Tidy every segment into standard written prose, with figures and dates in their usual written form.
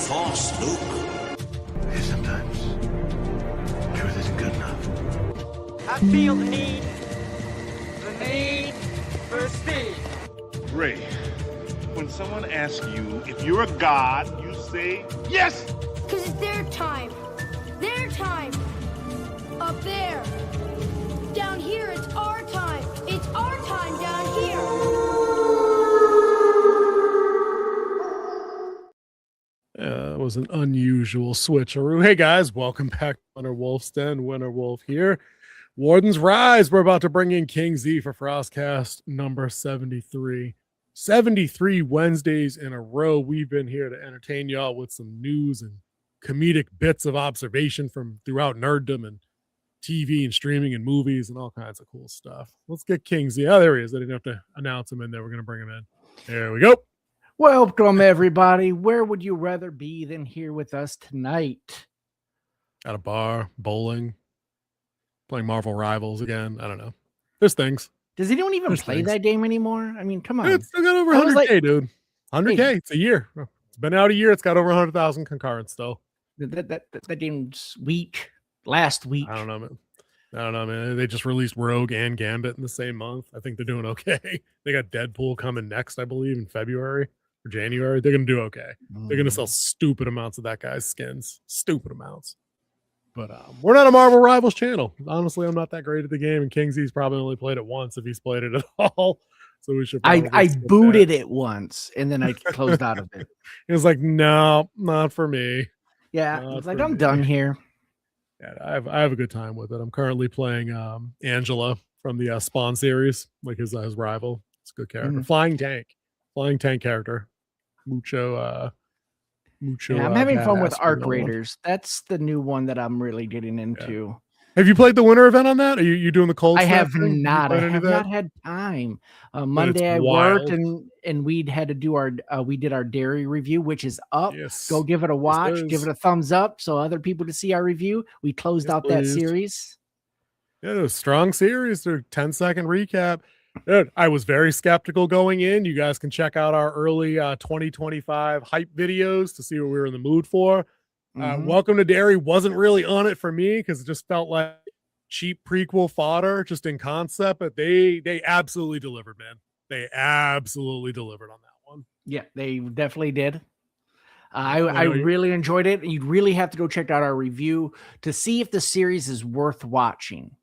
Force, Luke. Sometimes truth isn't good enough. I feel the need for speed. Ray, when someone asks you if you're a god, you say yes! Because it's their time. Their time. Up there. Down here, it's our time. It's our time down here. It was an unusual switcheroo. Hey guys, welcome back to Winter Wolf's Den. Winter Wolf here. Wardens Rise. We're about to bring in King Z for FrostCast number 73. 73 Wednesdays in a row. We've been here to entertain y'all with some news and comedic bits of observation from throughout nerddom and TV and streaming and movies and all kinds of cool stuff. Let's get King Z. Oh, there he is. I didn't have to announce him in there. We're going to bring him in. There we go. Welcome, everybody. Where would you rather be than here with us tonight? At a bar, bowling, playing Marvel Rivals again. I don't know. There's things. Does anyone even play that game anymore? I mean, come on. It's still got over 100K, dude. 100K. It's a year. It's been out a year. It's got over 100,000 concurrent still. That game's weak. Last week. I don't know, man. They just released Rogue and Gambit in the same month. I think they're doing okay. They got Deadpool coming next, I believe, in February or January. They're going to do okay. They're going to sell stupid amounts of that guy's skins. Stupid amounts. But we're not a Marvel Rivals channel. Honestly, I'm not that great at the game, and King Z's probably only played it once if he's played it at all. So we should. I booted it once, and then I closed out of it. It was like, no, not for me. Yeah, it's like I'm done here. Yeah, I have a good time with it. I'm currently playing Angela from the Spawn series, like his rival. It's a good character. Flying tank character. Mucho. Yeah, I'm having fun with Arc Raiders. That's the new one that I'm really getting into. Yeah. Have you played the winter event on that? Are you doing the cold? I have not. I have not had time. Monday I worked and we'd had to do we did our dairy review, which is up. Yes. Go give it a watch, give it a thumbs up so other people to see our review. We closed out that series. Yeah, it was a strong series. Their 10-second recap. Dude, I was very skeptical going in. You guys can check out our early 2025 hype videos to see what we were in the mood for. Welcome to Dairy wasn't really on it for me because it just felt like cheap prequel fodder just in concept, but they absolutely delivered, man. They absolutely delivered on that one. Yeah, they definitely did. I really enjoyed it. You'd really have to go check out our review to see if the series is worth watching.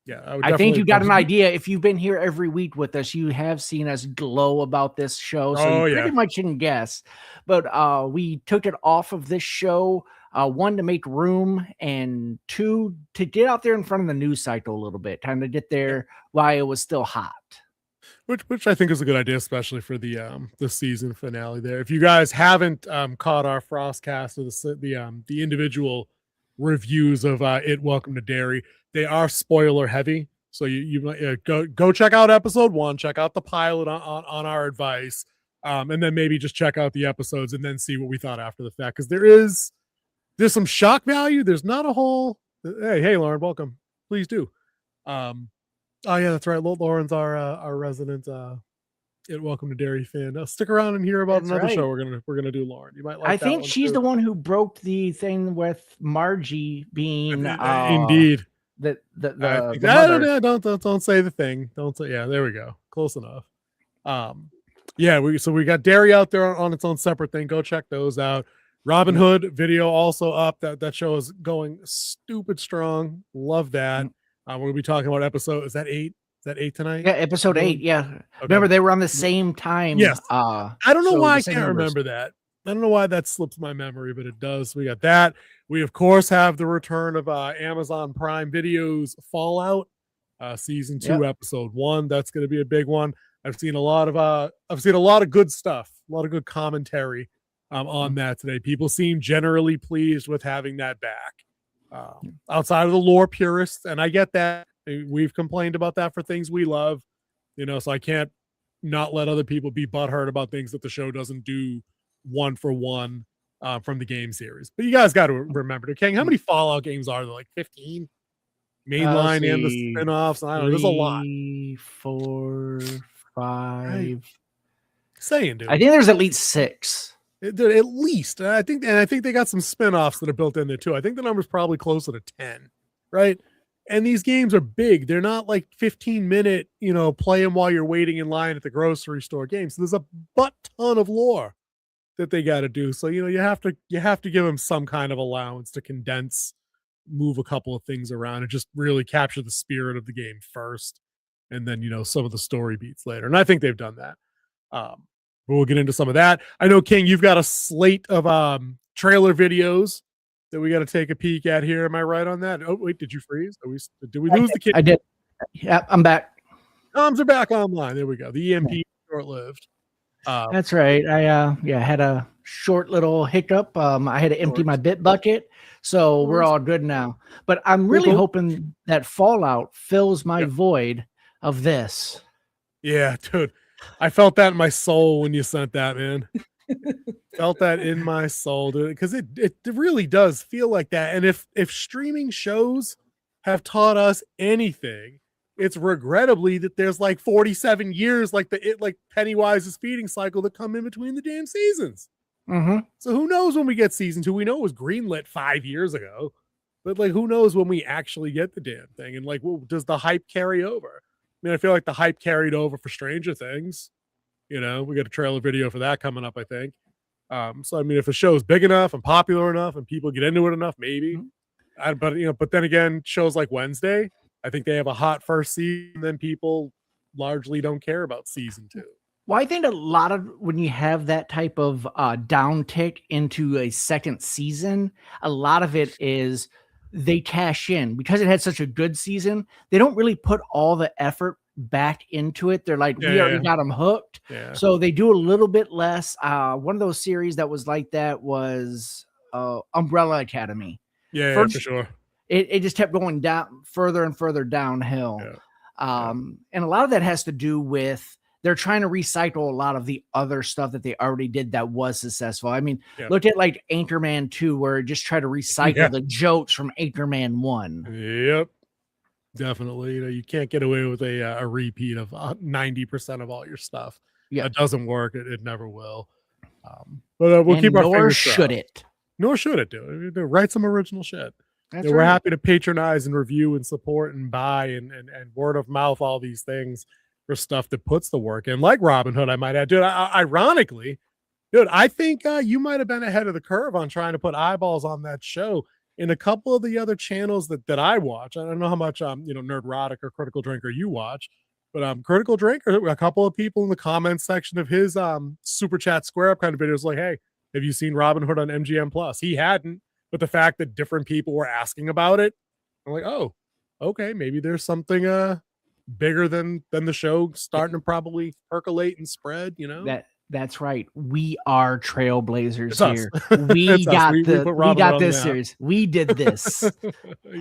Yeah, I think you got an idea. If you've been here every week with us, you have seen us glow about this show. So you pretty much can guess. But we took it off of this show, one, to make room, and two, to get out there in front of the news cycle a little bit, kind of get there while it was still hot. Which I think is a good idea, especially for the season finale there. If you guys haven't caught our FrostCast or the individual reviews of it, Welcome to Dairy, they are spoiler heavy, so you go check out episode 1, check out the pilot on our advice, and then maybe just check out the episodes and then see what we thought after the fact, because there's some shock value. There's not a whole hey Lauren, welcome, please do. Oh yeah, that's right. Lauren's our resident Welcome to Dairy fan. Stick around and hear about another show we're gonna do, Lauren. You might like. I think she's the one who broke the thing with Margie being indeed. The don't say the thing. Don't say there we go. Close enough. We got Dairy out there on its own separate thing. Go check those out. Robin Hood video also up. That show is going stupid strong. Love that. We're gonna be talking about episode. Is that 8? Is that 8 tonight? Yeah, episode 8. Yeah. Okay. Remember they were on the same time. Yes. I don't know why I can't remember that. I don't know why that slips my memory, but it does. We got that. We, of course, have the return of Amazon Prime Video's Fallout, season 2, episode 1. That's going to be a big one. I've seen a lot of good stuff, a lot of good commentary on that today. People seem generally pleased with having that back. Outside of the lore purists, and I get that. We've complained about that for things we love, so I can't not let other people be butthurt about things that the show doesn't do one for one from the game series. But you guys got to remember, King, how many Fallout games are there? Like 15? Mainline and the spin-offs? I don't know. There's a lot. 4, 5. Saying, dude. I think there's at least 6. At least. And I think they got some spinoffs that are built in there too. I think the number's probably closer to 10, right? And these games are big. They're not like 15-minute, play them while you're waiting in line at the grocery store games. So there's a butt ton of lore that they got to do. So, you have to give them some kind of allowance to condense, move a couple of things around, and just really capture the spirit of the game first. And then, some of the story beats later. And I think they've done that. But we'll get into some of that. I know, King, you've got a slate of trailer videos that we got to take a peek at here. Am I right on that? Oh, wait, did you freeze? Did we lose the kid? I did. Yeah, I'm back. Comms are back online. There we go. The EMP short-lived. That's right. I had a short little hiccup. I had to empty my bit bucket, so we're all good now. But I'm really hoping that Fallout fills my void of this. Yeah, dude. I felt that in my soul when you sent that, man. Felt that in my soul, dude, because it really does feel like that. And if streaming shows have taught us anything, it's regrettably that there's like 47 years like Pennywise's feeding cycle that come in between the damn seasons. Mm-hmm. So who knows when we get season 2? We know it was greenlit 5 years ago, but like who knows when we actually get the damn thing? And like, does the hype carry over? I mean, I feel like the hype carried over for Stranger Things. We got a trailer video for that coming up, I think. So I mean, if a show's big enough and popular enough and people get into it enough, maybe. But then again, shows like Wednesday, I think they have a hot first season, then people largely don't care about season 2. Well, I think a lot of when you have that type of downtick into a second season, a lot of it is they cash in because it had such a good season. They don't really put all the effort back into it. They're like, we already got them hooked. Yeah. So they do a little bit less. One of those series that was like that was Umbrella Academy. Yeah, for sure. It just kept going down further and further downhill. Yeah. And a lot of that has to do with they're trying to recycle a lot of the other stuff that they already did that was successful. I mean, look at like Anchorman 2, where it just tried to recycle the jokes from Anchorman 1. Yep. Definitely. You can't get away with a repeat of 90% of all your stuff. Yeah. That doesn't work. It never will. But we'll keep our fingers crossed. Nor should it do. Write some original shit. We're happy to patronize and review and support and buy and word of mouth all these things for stuff that puts the work in, like Robin Hood, I might add. Dude, ironically, I think you might have been ahead of the curve on trying to put eyeballs on that show in a couple of the other channels that I watch. I don't know how much Nerdrotic or Critical Drinker you watch, but Critical Drinker, a couple of people in the comments section of his Super Chat Square Up kind of videos like, hey, have you seen Robin Hood on MGM Plus? He hadn't, but the fact that different people were asking about it, I'm like, oh, okay, maybe there's something bigger than the show starting to probably percolate and spread, That's right. We are trailblazers here. We got this series. We did this.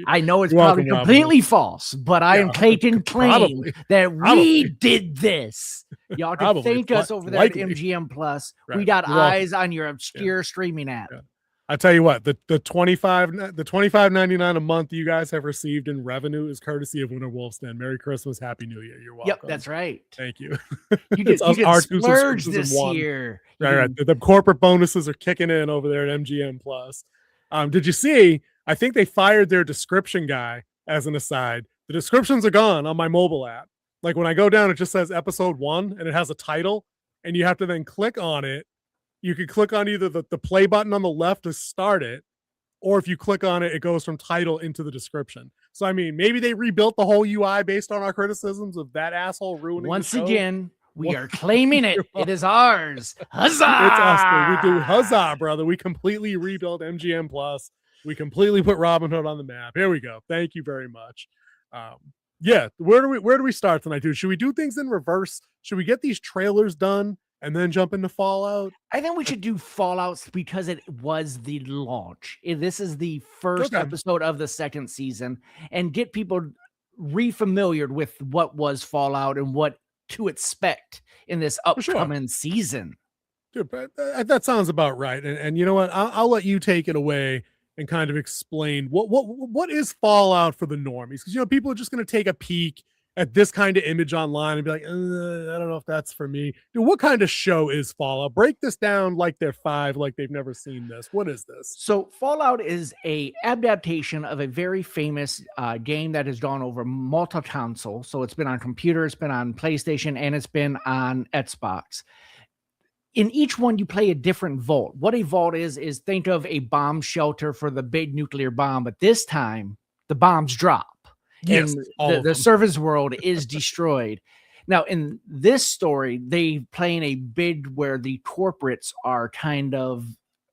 I know it's probably completely false, but I am taking claim that we did this. Y'all can thank us over there at MGM Plus. Right. We got eyes on your obscure streaming app. Yeah. I tell you what, the $25.99 a month you guys have received in revenue is courtesy of Winter Wolf's Den. Merry Christmas, Happy New Year. You're welcome. Yep, that's right. Thank you. You get splurge this year. Right. The corporate bonuses are kicking in over there at MGM Plus. Did you see? I think they fired their description guy. As an aside, the descriptions are gone on my mobile app. Like when I go down, it just says episode 1 and it has a title, and you have to then click on it. You can click on either the play button on the left to start it, or if you click on it, it goes from title into the description. So, I mean, maybe they rebuilt the whole UI based on our criticisms of that asshole ruining Once the show. Again, we are claiming it. It is ours. Huzzah! It's us, dude. We do huzzah, brother. We completely rebuilt MGM Plus. We completely put Robin Hood on the map. Here we go. Thank you very much. Where do we start tonight, dude? Should we do things in reverse? Should we get these trailers done and then jump into Fallout? I think we should do Fallout because it was the launch. This is the first episode of the second season, and get people refamiliared with what was Fallout and what to expect in this upcoming season. Dude, that sounds about right. And you know what? I'll let you take it away and kind of explain what is Fallout for the normies, because people are just going to take a peek at this kind of image online and be like, I don't know if that's for me. Dude, what kind of show is Fallout? Break this down like they're 5, like they've never seen this. What is this? So Fallout is a adaptation of a very famous game that has gone over multi-console. So it's been on computer, it's been on PlayStation, and it's been on Xbox. In each one, you play a different vault. What a vault is think of a bomb shelter for the big nuclear bomb, but this time the bombs drop. Yes, and the surface world is destroyed. Now, in this story, they play in a bid where the corporates are kind of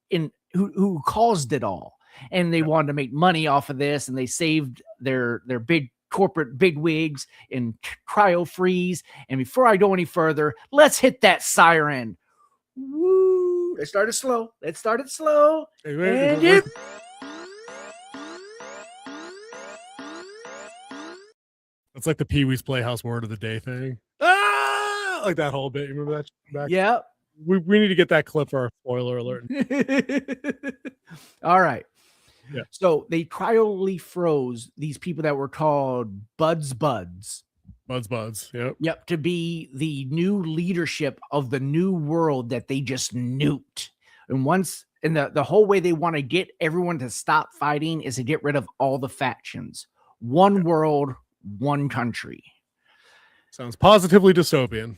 in who caused it all, and they wanted to make money off of this, and they saved their big corporate bigwigs in cryo freeze. And before I go any further, let's hit that siren. Woo! Let's start it slow. And it's like the Pee-wee's Playhouse word of the day thing. Like that whole bit. You remember that? Yeah. We need to get that clip for our spoiler alert. All right. Yeah. So they cryologically froze these people that were called Buds. Yep. To be the new leadership of the new world that they just nuked. And the whole way they want to get everyone to stop fighting is to get rid of all the factions. One world, one country. Sounds positively dystopian.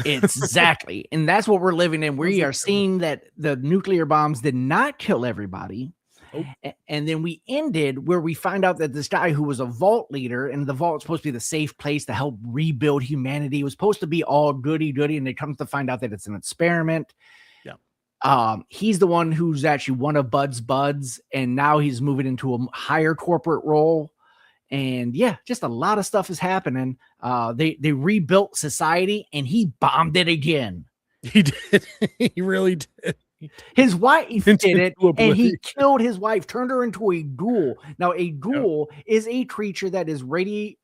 Exactly. And that's what we're living in. We are seeing that the nuclear bombs did not kill everybody. Oh. And then we ended where we find out that this guy who was a vault leader, and the vault was supposed to be the safe place to help rebuild humanity, was supposed to be all goody, and it comes to find out that it's an experiment. Yeah. He's the one who's actually one of Buds, and now he's moving into a higher corporate role. And yeah, just a lot of stuff is happening. They rebuilt society, and he bombed it again. He did. He really did. His wife did it, and he killed his wife, turned her into a ghoul. Now, a ghoul is a creature that is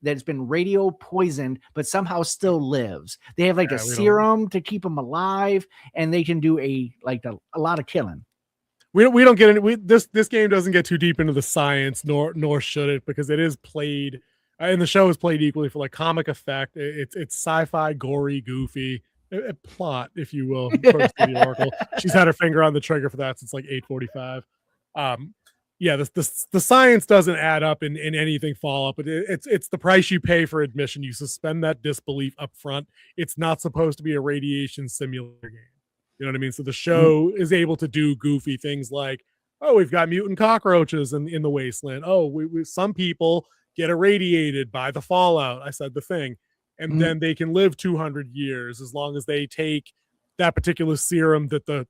that's been radio poisoned, but somehow still lives. They have like a serum to keep them alive, and they can do a lot of killing. We don't get into this game doesn't get too deep into the science, nor should it, because it is played and the show is played equally for like comic effect. It's sci-fi, gory, goofy. A plot, if you will. The Oracle. She's had her finger on the trigger for that since like 8:45. Yeah, the science doesn't add up in anything Fallout, but it's the price you pay for admission. You suspend that disbelief up front. It's not supposed to be a radiation simulator game. You know what I mean? So the show is able to do goofy things like, oh, we've got mutant cockroaches in the wasteland. Oh, we some people get irradiated by the fallout. I said the thing. And then they can live 200 years as long as they take that particular serum that the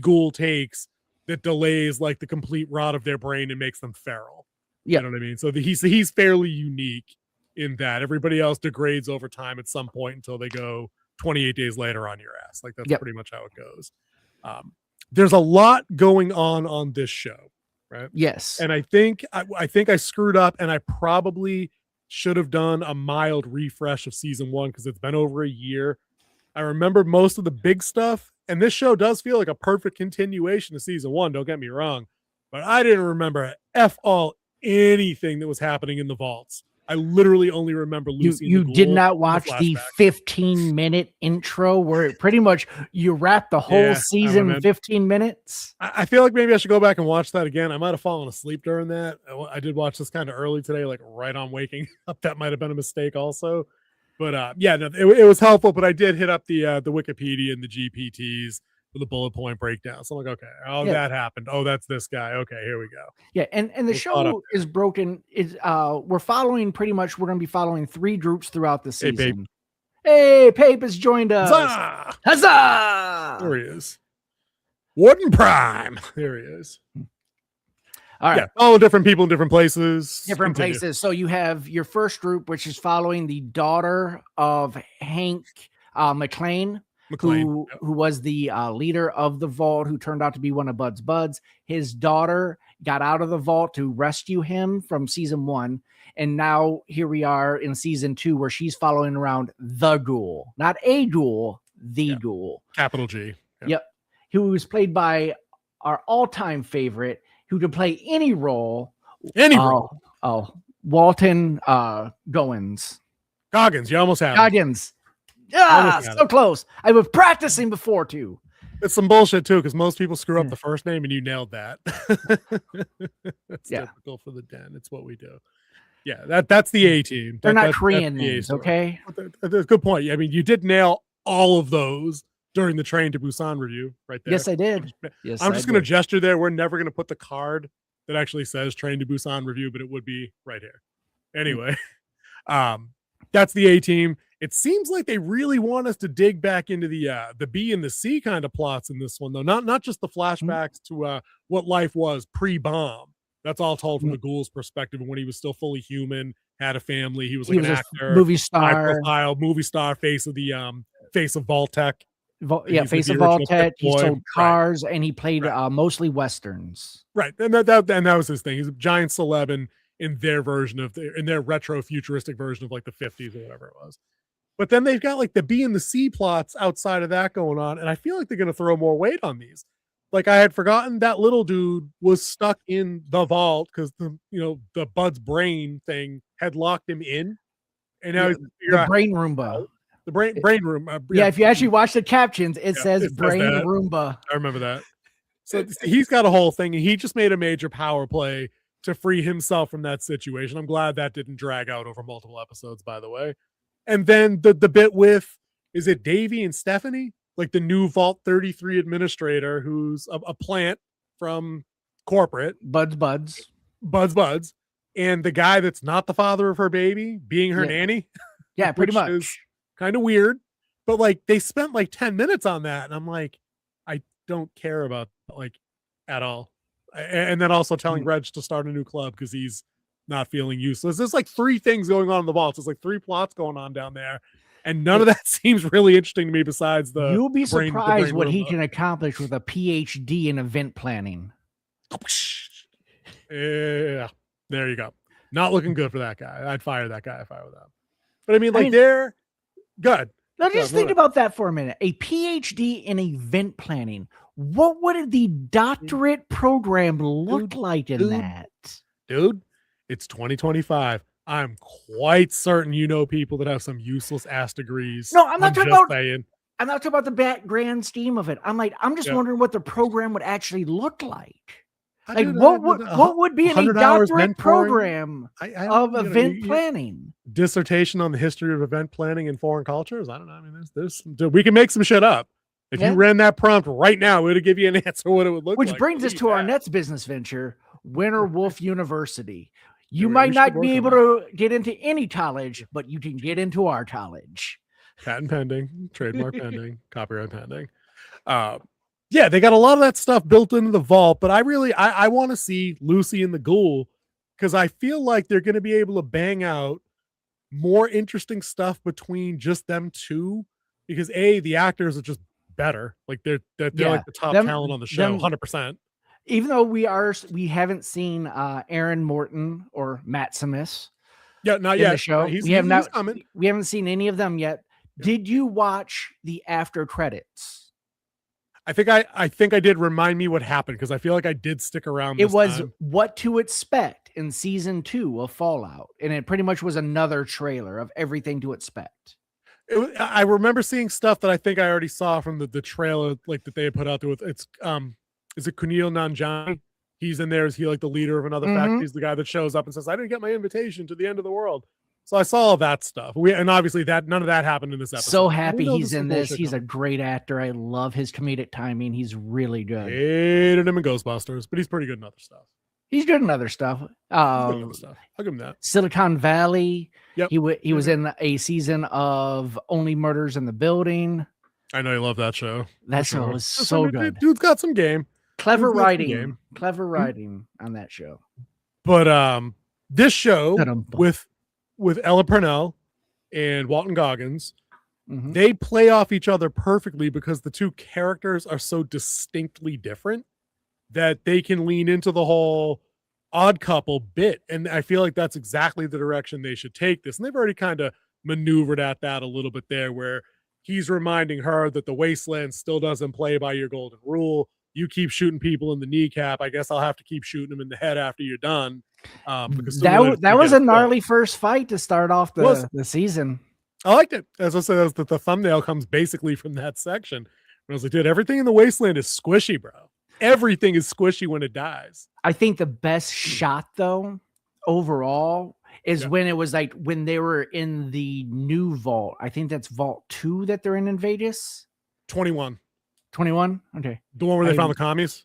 ghoul takes that delays like the complete rot of their brain and makes them feral. Yeah. You know what I mean? So he's fairly unique in that. Everybody else degrades over time at some point until they go 28 days later on your ass. Like that's pretty much how it goes. There's a lot going on this show, right? Yes. And I think I screwed up, and I probably should have done a mild refresh of season 1 because it's been over a year. I remember most of the big stuff, and this show does feel like a perfect continuation of season 1. Don't get me wrong, but I didn't remember anything that was happening in the vaults. I literally only remember Lucy. You did not watch the 15-minute intro where it pretty much you wrap the whole season in 15 minutes. I feel like maybe I should go back and watch that again. I might have fallen asleep during that. I did watch this kind of early today, like right on waking up. That might have been a mistake also. But it was helpful. But I did hit up the Wikipedia and the GPTs with a bullet point breakdown. So I'm like, okay, that happened. Oh, that's this guy. Okay, here we go. Yeah, and the show is broken. We're going to be following 3 groups throughout the season. Hey, Pape has joined us. Huzzah! Huzzah! There he is. Warden Prime. There he is. All right. Yeah, all different people in different places. Places. So you have your first group, which is following the daughter of Hank McLean. Who was the leader of the vault, who turned out to be one of Buds. His daughter got out of the vault to rescue him from season 1. And now here we are in season 2 where she's following around the ghoul, not a ghoul, the ghoul. Capital G. Yep. Who was played by our all-time favorite, who could play any role. Any role. Walton Goins. Goggins, you almost had Goggins. So close. I was practicing before too. It's some bullshit too, because most people screw up the first name, and you nailed that. That's typical for the Den. It's what we do. Yeah, that's the A team. They're not Korean names, okay? That's a good point. I mean, you did nail all of those during the Train to Busan review, right there. Yes, I did. I'm just going to gesture there. We're never going to put the card that actually says Train to Busan review, but it would be right here. Anyway, that's the A team. It seems like they really want us to dig back into the B and the C kind of plots in this one, though. Not just the flashbacks to what life was pre-bomb. That's all told from the Ghoul's perspective, when he was still fully human, had a family. He was like an actor, movie star, high-profile movie star, face of Vault-Tec. Face of Vault-Tec. He sold cars, and he played mostly westerns. Right, and that was his thing. He's a giant celeb in their version of in their retro futuristic version of like the 50s or whatever it was. But then they've got like the B and the C plots outside of that going on, and I feel like they're going to throw more weight on these. Like, I had forgotten that little dude was stuck in the vault because the Bud's brain thing had locked him in, and now the brain Roomba. The brain room. If you actually watch the captions, it says brain Roomba. I remember that. So he's got a whole thing, and he just made a major power play to free himself from that situation. I'm glad that didn't drag out over multiple episodes, by the way. And then the bit with, is it Davey and Stephanie? Like the new Vault 33 administrator, who's a plant from corporate. Buds. And the guy that's not the father of her baby being her nanny. Yeah, pretty much. Kind of weird. But like, they spent like 10 minutes on that. And I'm like, I don't care about at all. And then also telling Reg to start a new club because he's not feeling useless. There's like 3 things going on in the vaults. There's like 3 plots going on down there. And none of that seems really interesting to me besides the You'll be surprised what he can accomplish with a PhD in event planning. Yeah, there you go. Not looking good for that guy. I'd fire that guy if I were them. But I mean, they're good. Now just think about that for a minute. A PhD in event planning. What would the doctorate program look like in that? Dude, it's 2025. I'm quite certain you know people that have some useless ass degrees. No, I'm not talking about the grand scheme of it. I'm just wondering what the program would actually look like. Like what would be a doctorate program of event planning? Dissertation on the history of event planning in foreign cultures? I don't know. I mean, we can make some shit up. If you ran that prompt right now, it would give you an answer what it would look like. Which brings us to our next business venture, Winter Wolf University. You might not be able to get into any college, but you can get into our college. Patent pending, trademark pending, copyright pending. Yeah, they got a lot of that stuff built into the vault, but I want to see Lucy and the Ghoul because I feel like they're going to be able to bang out more interesting stuff between just them two because the actors are just better. Like they're like the top talent on the show, 100%. Even though we haven't seen Aaron Morton or Maximus. Yeah, not yet. The show. He's coming. We haven't seen any of them yet. Yeah. Did you watch the after credits? I think I did. Remind me what happened because I feel like I did stick around. It was what to expect in season 2 of Fallout, and it pretty much was another trailer of everything to expect. I remember seeing stuff that I think I already saw from the trailer, like that they had put out there with is it Kunal Nanjiani? He's in there. Is he like the leader of another faction? He's the guy that shows up and says, I didn't get my invitation to the end of the world. So I saw all that stuff. And obviously none of that happened in this episode. So happy he's in this. He's a great actor. I love his comedic timing. He's really good. Hated him in Ghostbusters, but he's pretty good in other stuff. He's good in other stuff. I'll give him that. Silicon Valley. Yep. He was in a season of Only Murders in the Building. I know you love that show. That show was so good. Dude's got some game. Clever writing on that show. But this show with Ella Purnell and Walton Goggins, they play off each other perfectly because the two characters are so distinctly different that they can lean into the whole odd couple bit. And I feel like that's exactly the direction they should take this. And they've already kind of maneuvered at that a little bit there where he's reminding her that the wasteland still doesn't play by your golden rule. You keep shooting people in the kneecap. I guess I'll have to keep shooting them in the head after you're done. Because that was a gnarly first fight to start off the season. I liked it. As I said, the thumbnail comes basically from that section. I was like, dude, everything in the wasteland is squishy, bro. Everything is squishy when it dies. I think the best shot, though, overall, is when it was like when they were in the new vault. I think that's Vault 2 that they're in Vegas. 21. 21? Okay. The one where they found the commies?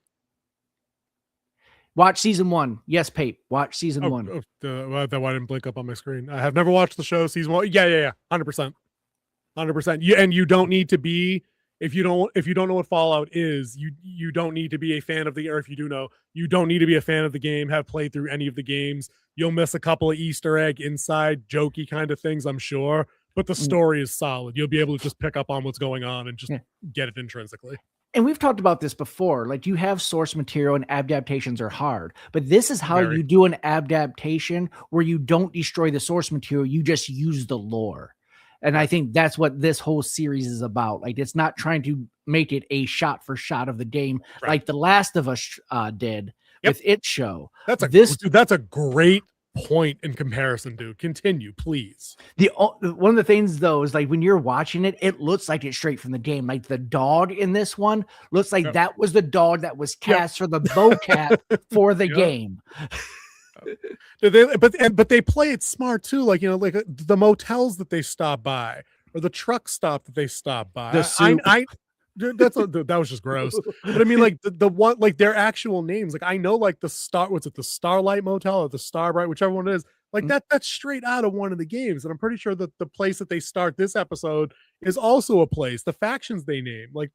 Watch season 1. Yes, Pape. Watch season 1. Why didn't blink up on my screen? I have never watched the show. Season 1. Yeah. 100%. 100%. And you don't need to be, if you don't know what Fallout is, you don't need to be a fan of or if you do know, you don't need to be a fan of the game, have played through any of the games. You'll miss a couple of Easter egg inside jokey kind of things, I'm sure. But the story is solid. You'll be able to just pick up on what's going on and just get it intrinsically. And we've talked about this before. Like, you have source material and adaptations are hard, but this is how you do an adaptation where you don't destroy the source material. You just use the lore. And I think that's what this whole series is about. Like, it's not trying to make it a shot for shot of the game like The Last of Us did with its show. That's a great point in comparison, dude. Continue, please. One of the things, though, is like when you're watching it, it looks like it's straight from the game. Like the dog in this one looks like that was the dog that was cast for the vocab for the game. But they play it smart too. Like, like the motels that they stop by or the truck stop that they stop by. That was just gross. But I mean, like the one, like their actual names. Like I know, like the Starlight Motel or the Starbright, whichever one it is. Like that's straight out of one of the games. And I'm pretty sure that the place that they start this episode is also a place. The factions they name, like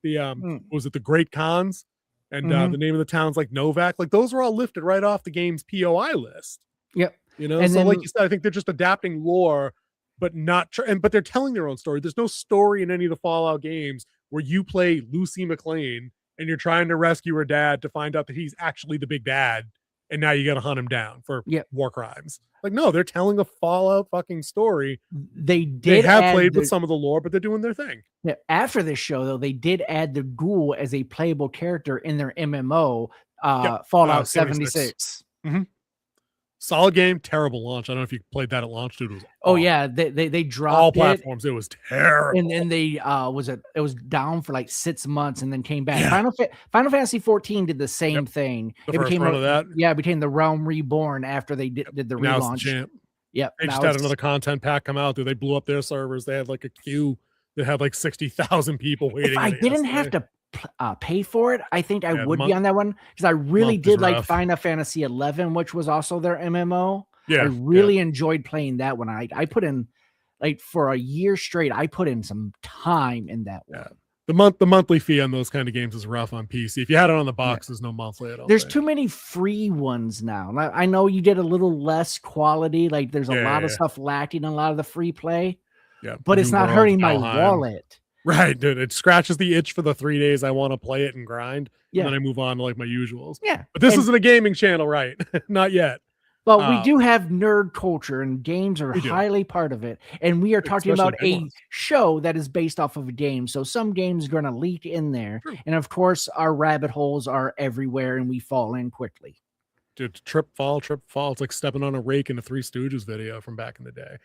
was it the Great Khans? And the name of the town's like Novak. Like those are all lifted right off the game's POI list. Yep. And so like you said, I think they're just adapting lore, but but they're telling their own story. There's no story in any of the Fallout games where you play Lucy McLean and you're trying to rescue her dad to find out that he's actually the big bad, and now you got to hunt him down for war crimes. Like, no, they're telling a Fallout fucking story. They have played with some of the lore, but they're doing their thing. Yeah. After this show, though, they did add the ghoul as a playable character in their MMO, Fallout 76. Mm-hmm. Solid game, terrible launch. I don't know if you played that at launch, dude. It was they dropped all platforms. It was terrible. And then it was down for like 6 months and then came back. Final Fantasy 14 did the same thing. It became the Realm Reborn after they did the now relaunch. It's the champ. Yep. They just had another content pack come out, dude. They blew up their servers. They had like a queue that had like 60,000 people waiting. If I didn't have to pay for it, I think I would be on that one, because I really did like Final Fantasy 11, which was also their MMO. I really enjoyed playing that one. I put in, like, for a year straight, I put in some time in that one. The monthly fee on those kind of games is rough on PC. If you had it on the box, there's no monthly at all. There's too many free ones now. I know you get a little less quality. Like there's a lot of stuff lacking in a lot of the free play. Yeah, but it's not hurting my wallet. Right, dude. It scratches the itch for the 3 days I want to play it and grind. And then I move on to like my usuals. Yeah. But this isn't a gaming channel, right? Not yet. But we do have nerd culture, and games are highly part of it. And we are talking about a show that is based off of a game. So some games are going to leak in there. True. And of course, our rabbit holes are everywhere and we fall in quickly. Dude, trip, fall. It's like stepping on a rake in a Three Stooges video from back in the day.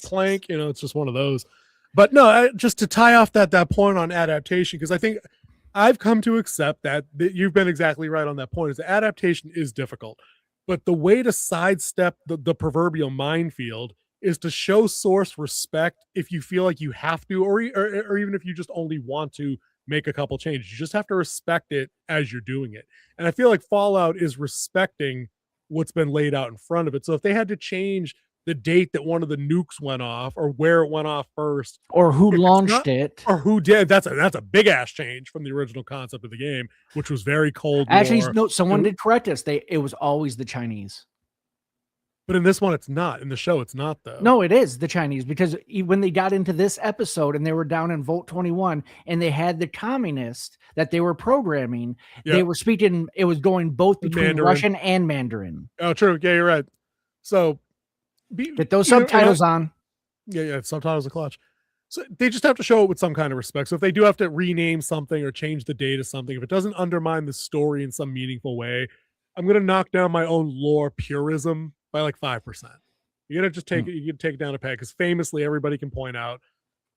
Plank, it's just one of those. But no, just to tie off that point on adaptation, because I think I've come to accept that you've been exactly right on that point, is that adaptation is difficult. But the way to sidestep the proverbial minefield is to show source respect if you feel like you have to, or even if you just only want to make a couple changes. You just have to respect it as you're doing it. And I feel like Fallout is respecting what's been laid out in front of it. So if they had to change the date that one of the nukes went off, or where it went off first, or who launched it, or who did, that's a big ass change from the original concept of the game, which was very cold. Actually, no, someone did correct us. It was always the Chinese. But in this one, it's not. In the show, it's not, though. No, it is the Chinese, because when they got into this episode and they were down in Vault 21 and they had the communist that they were programming, they were speaking, it was going both between Mandarin. Russian and Mandarin. Oh, true. Yeah, you're right. So get those subtitles on. Yeah, subtitles are clutch. So they just have to show it with some kind of respect. So if they do have to rename something or change the date of something, if it doesn't undermine the story in some meaningful way, I'm going to knock down my own lore purism by like 5%. You got to just take it. You can take it down a peg, because famously everybody can point out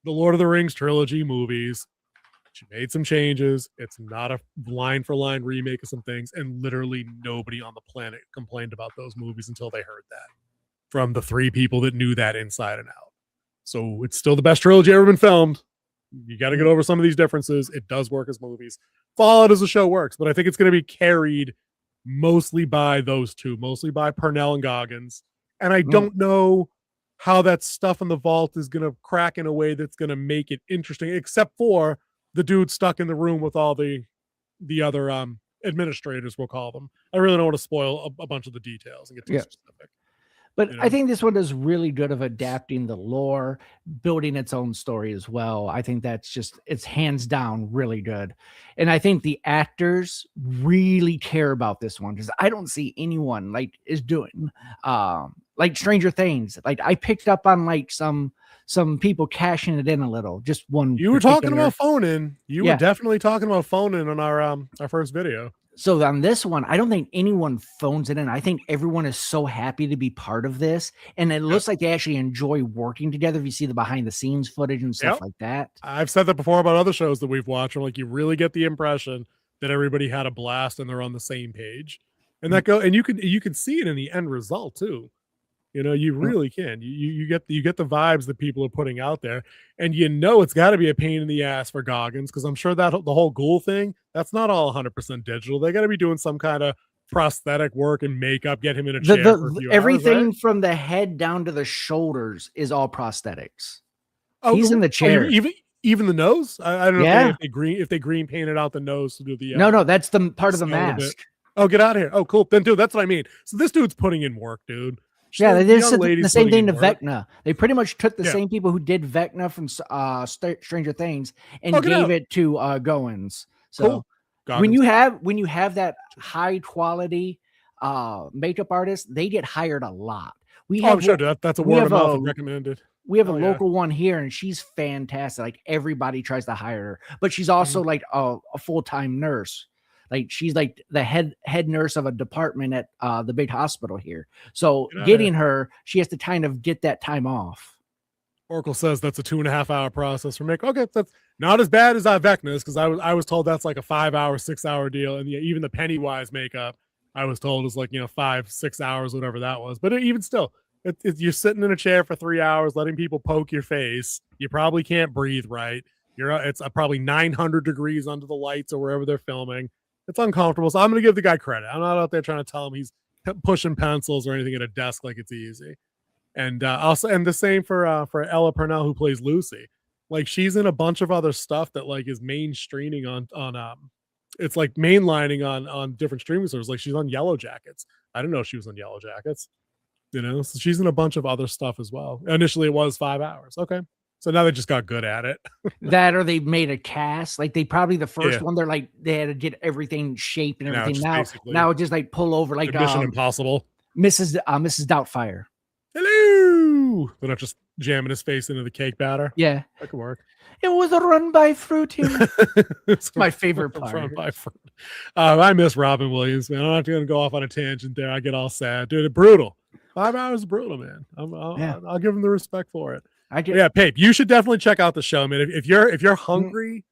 the Lord of the Rings trilogy movies. She made some changes. It's not a line for line remake of some things, and literally nobody on the planet complained about those movies until they heard that from the 3 people that knew that inside and out. So it's still the best trilogy ever been filmed. You got to get over some of these differences. It does work as movies. Fallout as a show works, but I think it's going to be carried mostly by those 2, mostly by Purnell and Goggins. And I don't know how that stuff in the vault is going to crack in a way that's going to make it interesting, except for the dude stuck in the room with all the other administrators, we'll call them. I really don't want to spoil a bunch of the details and get too specific. But I think this one is really good of adapting the lore, building its own story as well. I think it's hands down really good. And I think the actors really care about this one, because I don't see anyone like is doing like Stranger Things. Like I picked up on like some people cashing it in a little. Just one. You were talking about phone in. You were definitely talking about phone in on our first video. So on this one, I don't think anyone phones it in. I think everyone is so happy to be part of this. And it looks like they actually enjoy working together. If you see the behind the scenes footage and stuff like that. I've said that before about other shows that we've watched. Like you really get the impression that everybody had a blast and they're on the same page. And and you can see it in the end result too. You know, you really can. You get the vibes that people are putting out there, and it's got to be a pain in the ass for Goggins, because I'm sure that the whole ghoul thing, that's not all 100% digital. They got to be doing some kind of prosthetic work and makeup, get him in a chair. For a few everything hours, right? from the head down to the shoulders is all prosthetics. Oh, he's in the chair. Even the nose. I don't know if they green painted out the nose to do the. No, that's the part of the mask. Oh, get out of here! Oh, cool. Then, dude, that's what I mean. So this dude's putting in work, dude. They did the same thing to Vecna. They pretty much took the same people who did Vecna from Stranger Things and gave it to Goins. So when you have that high quality makeup artist, they get hired a lot. I'm sure that's a word of mouth recommended. We have a local one here, and she's fantastic. Like everybody tries to hire her, but she's also like a full-time nurse. Like she's like the head nurse of a department at the big hospital here. So getting her, she has to kind of get that time off. Oracle says that's a 2.5 hour process for make. Okay, that's not as bad as Vecna's, because I was told that's like a 5 hour, 6 hour deal, and even the Pennywise makeup I was told is like 5-6 hours, whatever that was. But even still, you're sitting in a chair for 3 hours, letting people poke your face. You probably can't breathe right. It's probably 900 degrees under the lights or wherever they're filming. It's uncomfortable, so I'm going to give the guy credit. I'm not out there trying to tell him he's pushing pencils or anything at a desk like it's easy. And and the same for Ella Purnell, who plays Lucy. Like she's in a bunch of other stuff that like is mainstreaming on it's like mainlining on different streaming services. Like she's on Yellow Jackets. I didn't know she was on Yellow Jackets. So she's in a bunch of other stuff as well. Initially, it was 5 hours. Okay. So now they just got good at it. That, or they made a cast. Like they probably the first one, they had to get everything shaped and everything. Now it just like pull over like Mission Impossible. Mrs. Doubtfire. Hello. They're not just jamming his face into the cake batter. Yeah, that could work. It was a run by fruity. It's my favorite part. Run by fruit. I miss Robin Williams, man. I'm not going to go off on a tangent there. I get all sad, dude. It's brutal. 5 hours is brutal, man. I'll give him the respect for it. Pape, you should definitely check out the show, man. If you're hungry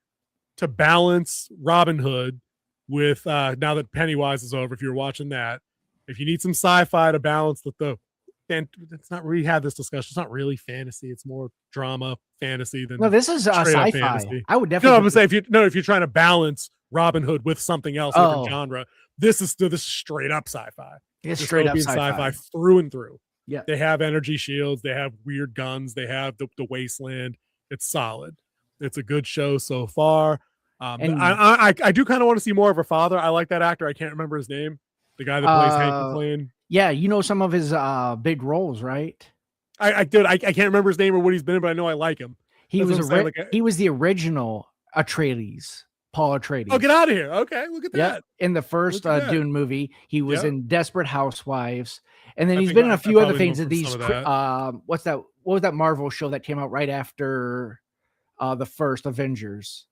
to balance Robin Hood with now that Pennywise is over, if you're watching that, if you need some sci-fi to balance it's not really had this discussion. It's not really fantasy. It's more drama fantasy than this is sci-fi. Fantasy. I would definitely. No, I'm gonna say if you're trying to balance Robin Hood with something else, different genre, this is straight up sci-fi. It's straight up sci-fi through and through. Yeah, they have energy shields, they have weird guns, they have the wasteland. It's solid. It's a good show so far. And I do kind of want to see more of her father. I like that actor. I can't remember his name. The guy that plays Hank McClain. Yeah, some of his big roles, right? I can't remember his name or what he's been in, but I know I like him. He was the original Atreides. Paul Atreides. Oh, get out of here. Okay, look at that. In the first Dune movie, he was in Desperate Housewives. And then he's been in a few other things. What was that Marvel show that came out right after the first Avengers?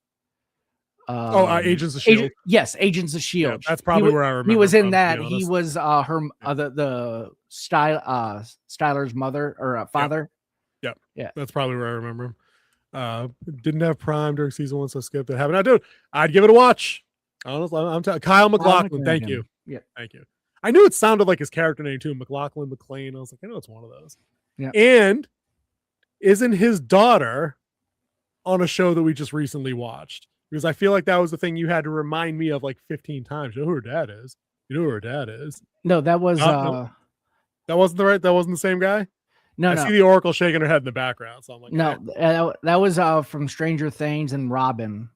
Agents of S.H.I.E.L.D. Yes, Agents of S.H.I.E.L.D. Yeah, that's probably where I remember. He was in that. He was the Styler's mother or father. Yeah, that's probably where I remember him. Didn't have Prime during season 1, so skipped it. I'd give it a watch. Honestly, Kyle MacLachlan. Thank you. Yeah, thank you. I knew it sounded like his character name too, McLaughlin McLean. I was like, I know it's one of those. Yeah. And isn't his daughter on a show that we just recently watched? Because I feel like that was the thing you had to remind me of like 15 times. You know who her dad is. No, that was no. That wasn't the same guy. No, I see the Oracle shaking her head in the background. So I'm like, no, that was from Stranger Things and Robin.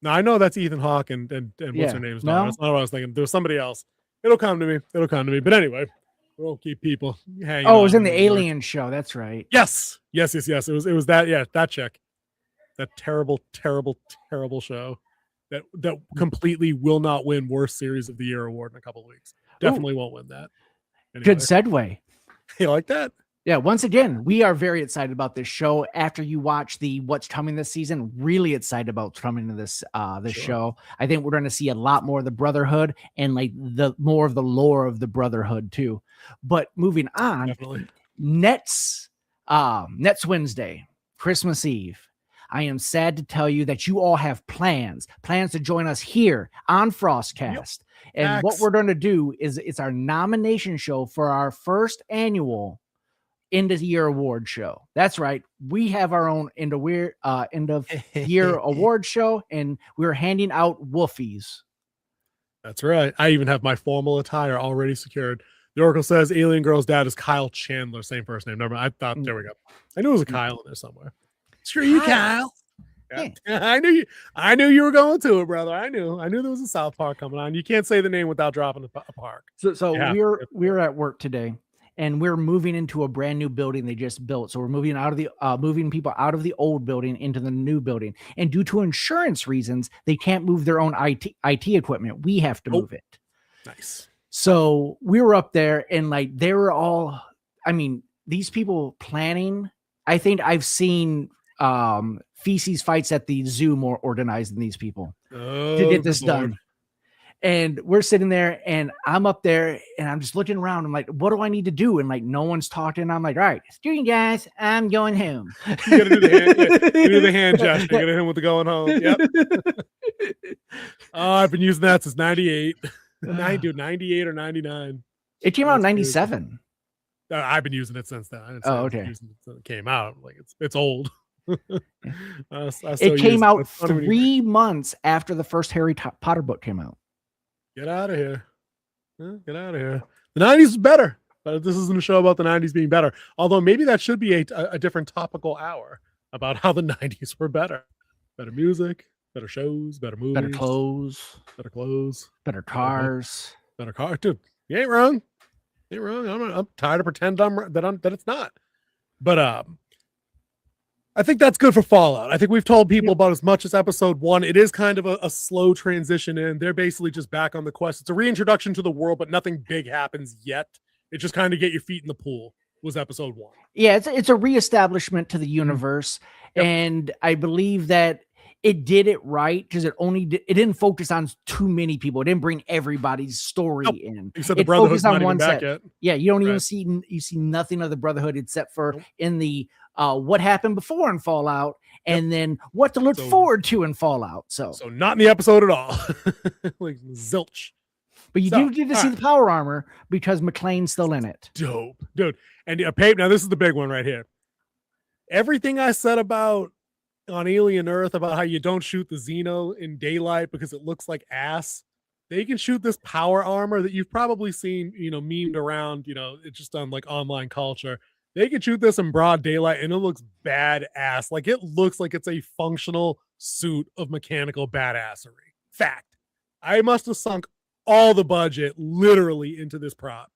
No, I know that's Ethan Hawke and what's her name's daughter. That's not what I was thinking. There was somebody else. It'll come to me. But anyway, we'll keep people hanging. Oh, it was in the Alien show. That's right. Yes. It was that. Yeah, that chick. That terrible show that completely will not win Worst Series of the Year award in a couple of weeks. Definitely won't win that. Anyway. Good segue. You like that? Yeah, once again, we are very excited about this show. After you watch the what's coming this season, really excited about coming to this show. I think we're going to see a lot more of the Brotherhood and like the more of the lore of the Brotherhood too. But moving on, definitely. Nets Wednesday, Christmas Eve. I am sad to tell you that you all have plans to join us here on FrostCast. Yep. And what we're going to do is it's our nomination show for our first annual end of year award show. That's right. We have our own end of year award show, and we're handing out woofies. That's right. I even have my formal attire already secured. The Oracle says Alien Girl's dad is Kyle Chandler, same first name. Never mind. I thought there we go. I knew it was a Kyle in there somewhere. Screw you, Kyle. Yeah. I knew you were going to it, brother. I knew there was a South Park coming on. You can't say the name without dropping a park. So we're at work today, and we're moving into a brand new building they just built. So we're moving moving people out of the old building into the new building. And due to insurance reasons, they can't move their own IT equipment. We have to move it. Nice. So we were up there, and like they were all. I mean, these people planning. I think I've seen feces fights at the zoo more organized than these people to get this done. And we're sitting there, and I'm up there, and I'm just looking around. I'm like, what do I need to do? And like, no one's talking. I'm like, all right, screw you guys, I'm going home. You gotta do the hand gesture. You gotta hit him with the going home. Yep. I've been using that since 98. 98 or 99. It came out in 97. I've been using it since then. Okay. It came out. Like it's old. It came out 3 months after the first Harry Potter book came out. Get out of here. Get out of here. The 90s is better, but this isn't a show about the 90s being better. Although maybe that should be a different topical hour about how the 90s were better. Better music, better shows, better movies. Better clothes. Better cars. Better car. Dude, you ain't wrong. I'm tired of pretending that it's not. But I think that's good for Fallout. I think we've told people about as much as episode 1. It is kind of a slow transition in. They're basically just back on the quest. It's a reintroduction to the world, but nothing big happens yet. It just kind of get your feet in the pool was episode 1. Yeah, it's a reestablishment to the universe. Yep. And I believe that it did it right because it didn't focus on too many people. It didn't bring everybody's story in. Except the Brotherhood's not even back yet. Yeah, you don't even see nothing of the Brotherhood except for in the what happened before in Fallout, and then what to look forward to in Fallout. So not in the episode at all. Like zilch. But you do get to see the power armor because McClane's still in it. Dope, dude. And now this is the big one right here. Everything I said about on Alien Earth about how you don't shoot the Xeno in daylight because it looks like ass. They can shoot this power armor that you've probably seen, memed around, it's just on like online culture. They can shoot this in broad daylight and it looks badass. Like it looks like it's a functional suit of mechanical badassery. Fact. I must have sunk all the budget literally into this prop.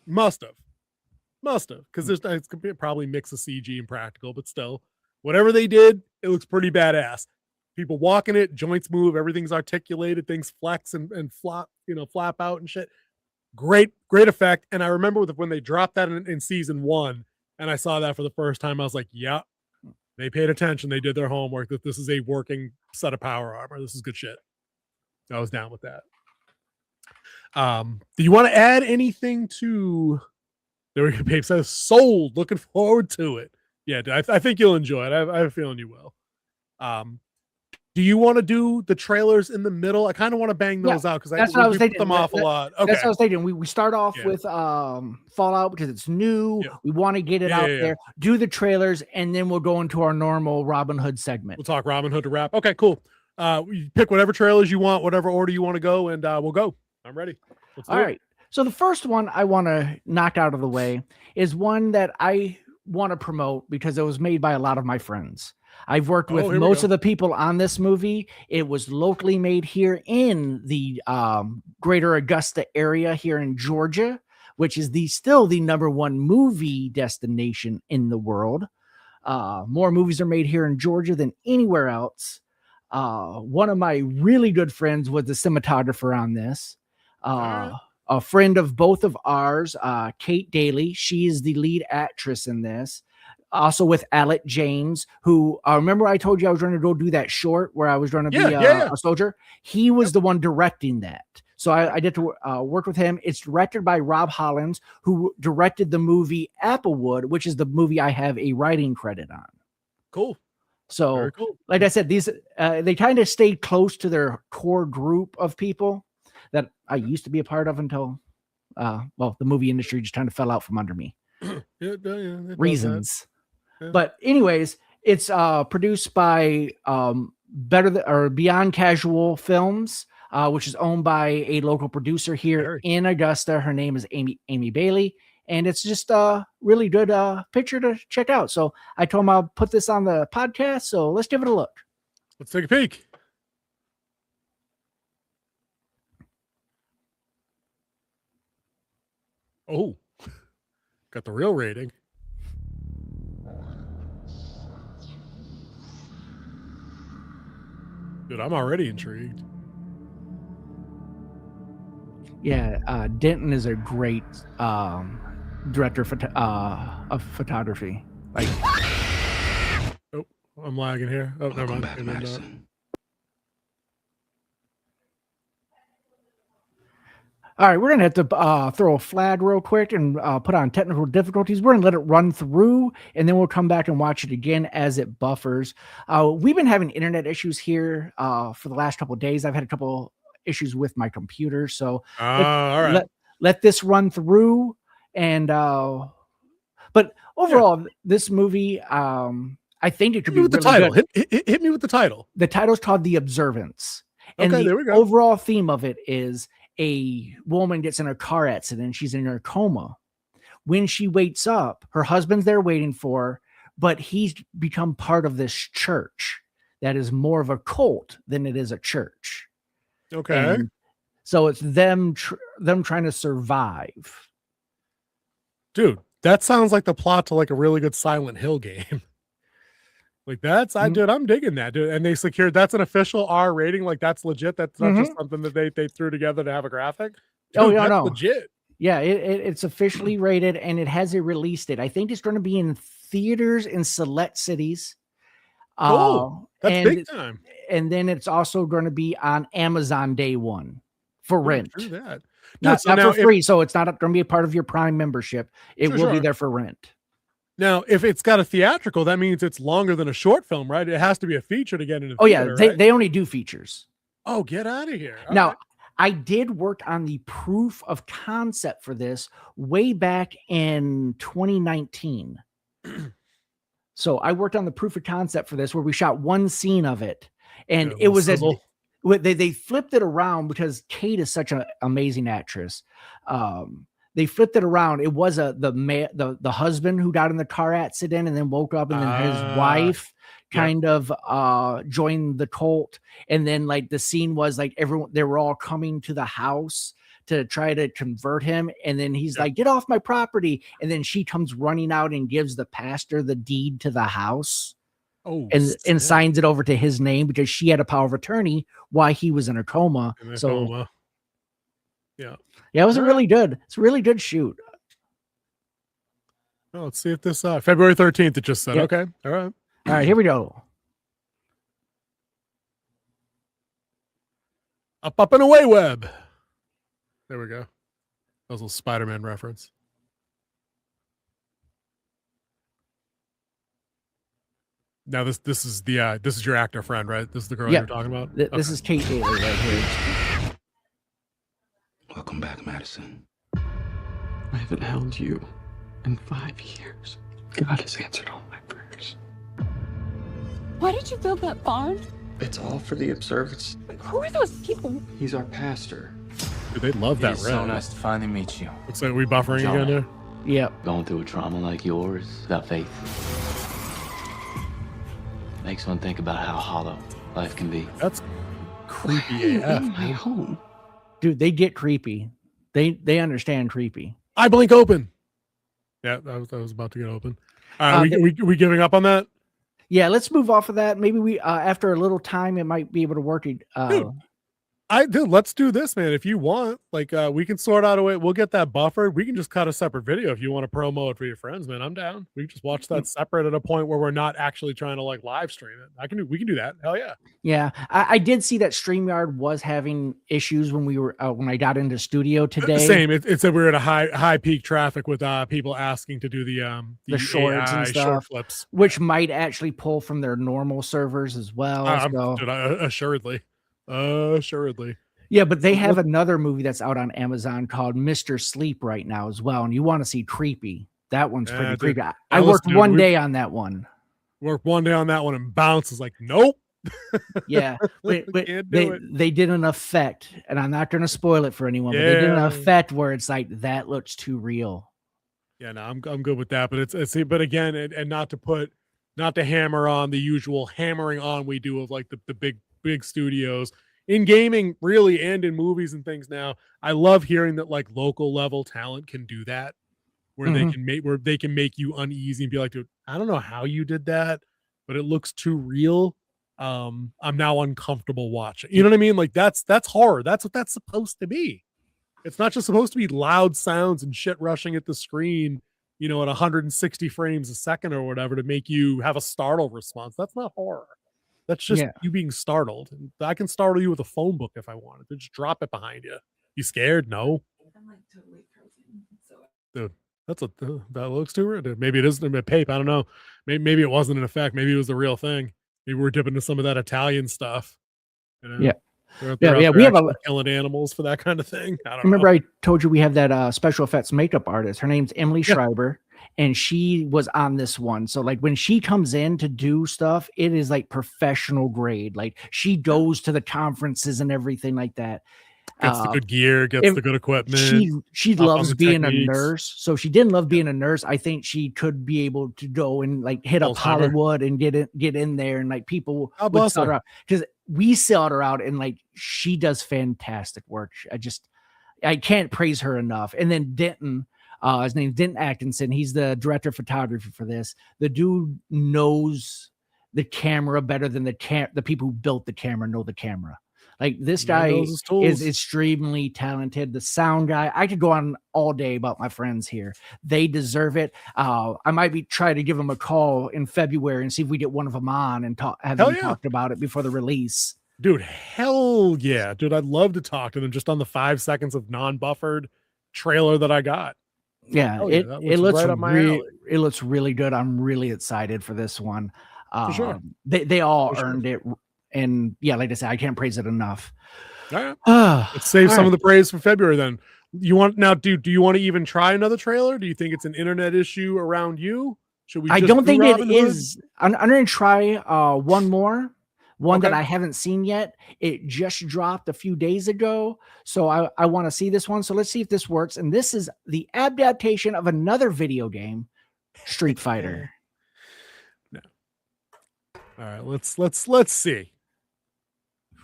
Must have. Because it's probably mix of CG and practical, but still. Whatever they did, it looks pretty badass. People walking it, joints move, everything's articulated, things flex and flop, flap out and shit. Great effect. And I remember when they dropped that in season 1, and I saw that for the first time, I was like, yeah, they paid attention. They did their homework, that this is a working set of power armor. This is good shit. I was down with that. Do you want to add anything to... There we go. Babe says, sold. Looking forward to it. Yeah, I think you'll enjoy it. I have a feeling you will. Do you want to do the trailers in the middle? I kind of want to bang those out because that's what I was thinking. Them off a lot. Okay, that's what I was thinking. We start off with Fallout because it's new. Yeah. We want to get it out there. Do the trailers, and then we'll go into our normal Robin Hood segment. We'll talk Robin Hood to wrap. Okay, cool. You pick whatever trailers you want, whatever order you want to go, and we'll go. I'm ready. All right. So the first one I want to knock out of the way is one that I want to promote because it was made by a lot of my friends. I've worked with most of the people on this movie. It was locally made here in the greater Augusta area here in Georgia, which is still the #1 movie destination in the world. More movies are made here in Georgia than anywhere else. One of my really good friends was the cinematographer on this. A friend of both of ours, Kate Daly. She is the lead actress in this. Also with Alec James, who remember I told you I was going to go do that short where I was going to be a soldier. He was the one directing that. So I did to work with him. It's directed by Rob Hollins, who directed the movie Applewood, which is the movie I have a writing credit on. Cool. So, like I said, these they kind of stayed close to their core group of people that I used to be a part of until, the movie industry just kind of fell out from under me. Reasons. Yeah. But anyways, it's produced by Beyond Casual Films, which is owned by a local producer here in Augusta. Her name is Amy Bailey, and it's just a really good picture to check out. So I told him I'll put this on the podcast. So let's give it a look. Let's take a peek. Oh, got the real rating. Dude, I'm already intrigued. Yeah, Denton is a great director of photography. Like, oh, I'm lagging here. Oh, never mind. All right, we're going to have to throw a flag real quick and put on technical difficulties. We're going to let it run through, and then we'll come back and watch it again as it buffers. We've been having internet issues here for the last couple of days. I've had a couple issues with my computer, so all right. let this run through. And but overall, this movie, I think it could be the title. Hit me with the title. The title's called The Observance. And there we go. Overall theme of it is a woman gets in a car accident. She's in her coma. When she wakes up, her husband's there waiting for her, but he's become part of this church that is more of a cult than it is a church. Okay. And so it's them trying to survive. Dude, that sounds like the plot to like a really good Silent Hill game. Like dude, I'm digging that, dude. And they secured that's an official R rating. Like that's legit. That's not just something that they threw together to have a graphic. Dude, that's legit. Yeah, it's officially rated and it has a release date. I think it's going to be in theaters in select cities. Cool. That's big time. And then it's also going to be on Amazon day one for rent. Do that. Not for free. So it's not going to be a part of your Prime membership. It will be there for rent. Now, if it's got a theatrical, that means it's longer than a short film, right? It has to be a feature to get into theater, they only do features. Oh, get out of here. Now, I did work on the proof of concept for this way back in 2019. So I worked on the proof of concept for this where we shot one scene of it. And it was they flipped it around because Kate is such an amazing actress. They flipped it around. It was the husband who died in the car accident and then woke up, and then his wife kind of joined the cult. And then like the scene was like they were all coming to the house to try to convert him. And then he's like, "Get off my property." And then she comes running out and gives the pastor the deed to the house. Oh, and signs it over to his name because she had a power of attorney while he was in a coma. Yeah, it was really good. It's a really good shoot. Oh, let's see if this February 13th it just said. Okay. All right, here we go. Up and away web. There we go. That was a little Spider-Man reference. Now this is your actor friend, right? This is the girl you're talking about. This is Kate Daly right here. Welcome back, Madison. I haven't held you in 5 years. God has answered all my prayers. Why did you build that barn? It's all for the observance. Who are those people? He's our pastor. Dude, they love that It's red. so nice to finally meet you. Looks like we buffering John. again there. Yep. Going through a trauma like yours without faith makes one think about how hollow life can be. That's creepy AF. My home. Dude, they get creepy. They understand creepy. I blink open. Yeah, that was about to get open. We giving up on that? Yeah, let's move off of that. Maybe we after a little time it might be able to work. Dude, let's do this, man. If you want, like, we can sort out a way. We'll get that buffered. We can just cut a separate video if you want to promo it for your friends, man. I'm down. We can just watch that separate at a point where we're not actually trying to like live stream it. We can do that. Hell yeah. Yeah, I did see that StreamYard was having issues when we were when I got into studio today. Same. It said we were at a high peak traffic with people asking to do the shorts AI and stuff, short flips, which might actually pull from their normal servers as well. Assuredly. Yeah, but they have another movie that's out on Amazon called Mr. Sleep right now as well, and you want to see creepy. That one's pretty creepy. I worked one day on that one. Worked one day on that one and Bounce is like, nope. Yeah, they did an effect, and I'm not going to spoil it for anyone, but they did an effect where it's like that looks too real. Yeah, no, I'm good with that, but but again, and not to hammer on the usual hammering on we do of like the big studios in gaming, really, and in movies and things. Now, I love hearing that like local level talent can do that, where they can make you uneasy and be like, dude, I don't know how you did that, but it looks too real. I'm now uncomfortable watching. You know what I mean? Like that's horror. That's what that's supposed to be. It's not just supposed to be loud sounds and shit rushing at the screen, at 160 frames a second or whatever to make you have a startle response. That's not horror. That's just you being startled. I can startle you with a phone book if I wanted to. Just drop it behind you. You scared? No. I'm like totally frozen. So Dude, that looks too weird. Maybe it isn't a pape. I don't know. Maybe it wasn't an effect. Maybe it was the real thing. Maybe we're dipping into some of that Italian stuff. Yeah. They're we have killing animals for that kind of thing. I don't know. I told you we have that special effects makeup artist. Her name's Emily Schreiber, and she was on this one. So like when she comes in to do stuff, it is like professional grade. Like she goes to the conferences and everything like that. Gets the good gear, gets the good equipment. She loves being a nurse. So if she didn't love being a nurse, I think she could be able to go and like hit up Hollywood and get in there, and like people would sell her out, because we sell her out, and like she does fantastic work. I can't praise her enough. And then Denton, his name's Denton Atkinson. He's the director of photography for this. The dude knows the camera better than the people who built the camera know the camera. Like this guy is extremely talented. The sound guy, I could go on all day about my friends here. They deserve it. I might try to give them a call in February and see if we get one of them on and have them talked about it before the release. Dude, hell yeah. Dude, I'd love to talk to them just on the 5 seconds of non-buffered trailer that I got. Yeah, it looks it looks really good. I'm really excited for this one. For sure. They all earned it. And yeah, like I said, I can't praise it enough. All right. Let's save some of the praise for February then. Do you want to even try another trailer? Do you think it's an internet issue around you? Should we? I don't think it is. I'm going to try one more. That I haven't seen yet. It just dropped a few days ago, so I want to see this one. So let's see if this works. And this is the adaptation of another video game, Street Fighter. No. All right. Let's see.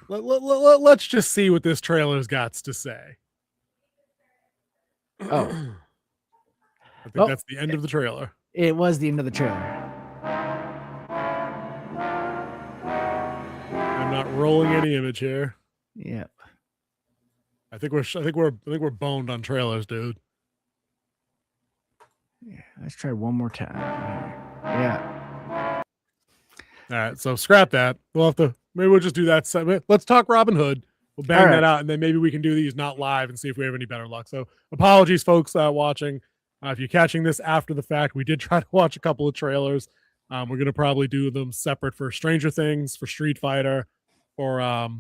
Let's just see what this trailer's got to say. Oh, I think that's the end of the trailer. It was the end of the trailer. I'm not rolling any image here. Yep. I think we're boned on trailers, dude. Yeah, let's try one more time. Yeah. All right, so scrap that. Maybe we'll just do that. Let's talk Robin Hood. We'll bang that out, and then maybe we can do these not live and see if we have any better luck. So apologies, folks, watching. If you're catching this after the fact, we did try to watch a couple of trailers. We're going to probably do them separate for Stranger Things, for Street Fighter, for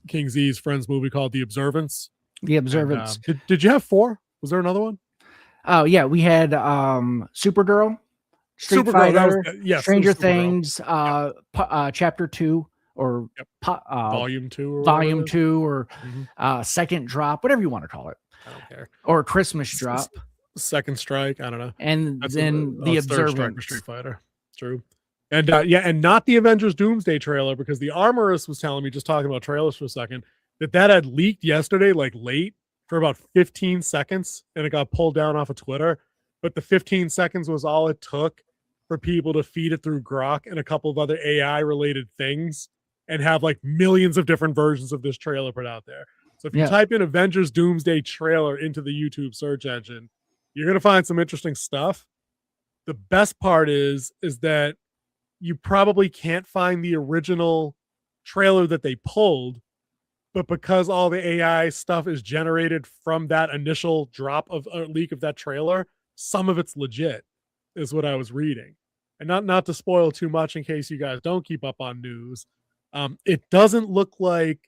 King Z's friend's movie called The Observance. The Observance. And, did you have 4? Was there another one? Oh yeah, we had Supergirl, Street Fighter, Stranger Things, Chapter 2 or Volume 2 or Volume 2 or Second Drop, whatever you want to call it. I don't care. Or Christmas Drop. Second Strike, I don't know. And then The Observance for Street Fighter. True. And and not the Avengers Doomsday trailer, because the Armorist was telling me, just talking about trailers for a second, that had leaked yesterday, like late, for about 15 seconds, and it got pulled down off of Twitter. But the 15 seconds was all it took for people to feed it through Grok and a couple of other AI related things and have like millions of different versions of this trailer put out there. So if you type in Avengers Doomsday trailer into the YouTube search engine, you're going to find some interesting stuff. The best part is that you probably can't find the original trailer that they pulled, but because all the AI stuff is generated from that initial drop of a leak of that trailer, some of it's legit, is what I was reading. And not to spoil too much in case you guys don't keep up on news, it doesn't look like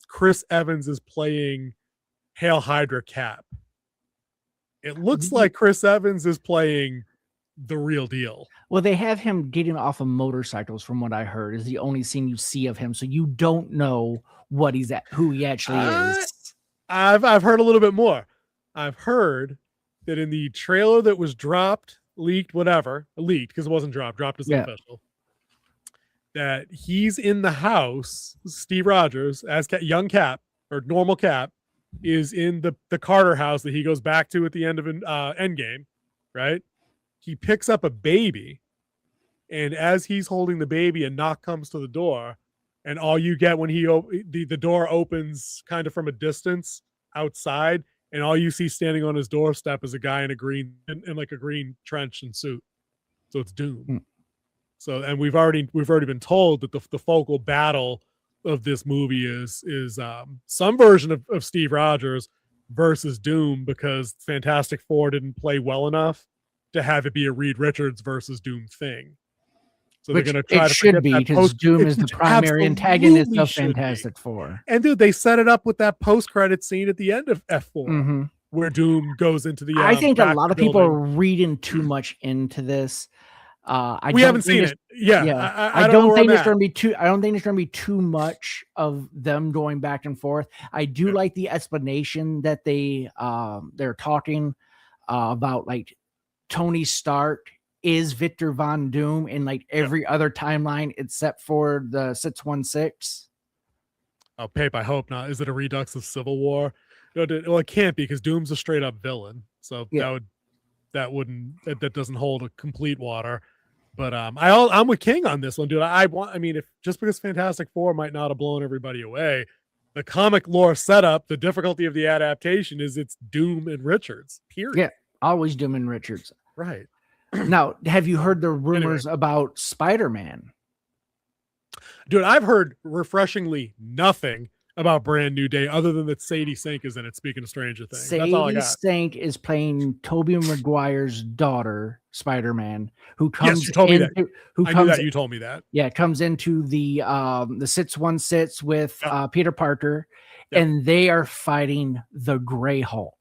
Chris Evans is playing Hail Hydra Cap. It looks like Chris Evans is playing the real deal. Well, they have him getting off of motorcycles, from what I heard, is the only scene you see of him. So you don't know what he's at, who he actually is. I've heard a little bit more. I've heard that in the trailer that was dropped, leaked, whatever, leaked because it wasn't dropped as official, that he's in the house. Steve Rogers as young Cap or normal Cap is in the Carter house that he goes back to at the end of Endgame, right? He picks up a baby, and as he's holding the baby, a knock comes to the door, and all you get when the door opens kind of from a distance outside, and all you see standing on his doorstep is a guy in a green like a green trench and suit. So it's Doom. So, and we've already been told that the focal battle of this movie is some version of Steve Rogers versus Doom, because Fantastic Four didn't play well enough to have it be a Reed Richards versus Doom thing. So they're going to try to should be, because Doom is the primary antagonist of Fantastic Four. And dude, they set it up with that post-credit scene at the end of F4 where Doom goes into the I think a lot of people are reading too much into this. We haven't seen it. I don't think it's going to be too. I don't think it's going to be too much of them going back and forth. I do like the explanation that they're talking about, like Tony Stark is Victor Von Doom in like every other timeline except for the 616. Oh, Pape, I hope not. Is it a redux of Civil War? No, well, it can't be, because Doom's a straight up villain. So that doesn't hold a complete water. But I'm with King on this one, dude. If just because Fantastic Four might not have blown everybody away, the comic lore setup, the difficulty of the adaptation is it's Doom and Richards. Period. Yeah, always Doom and Richards. Right. Now, have you heard the rumors about Spider-Man? Dude, I've heard refreshingly nothing about Brand New Day other than that Sadie Sink is in it, speaking of Stranger Things. That's all I got. Sadie Sink is playing Tobey Maguire's daughter, Spider-Man, who comes you told me that. I knew that. You told me that. Yeah, comes into the 616 with Peter Parker, and they are fighting the Grey Hulk.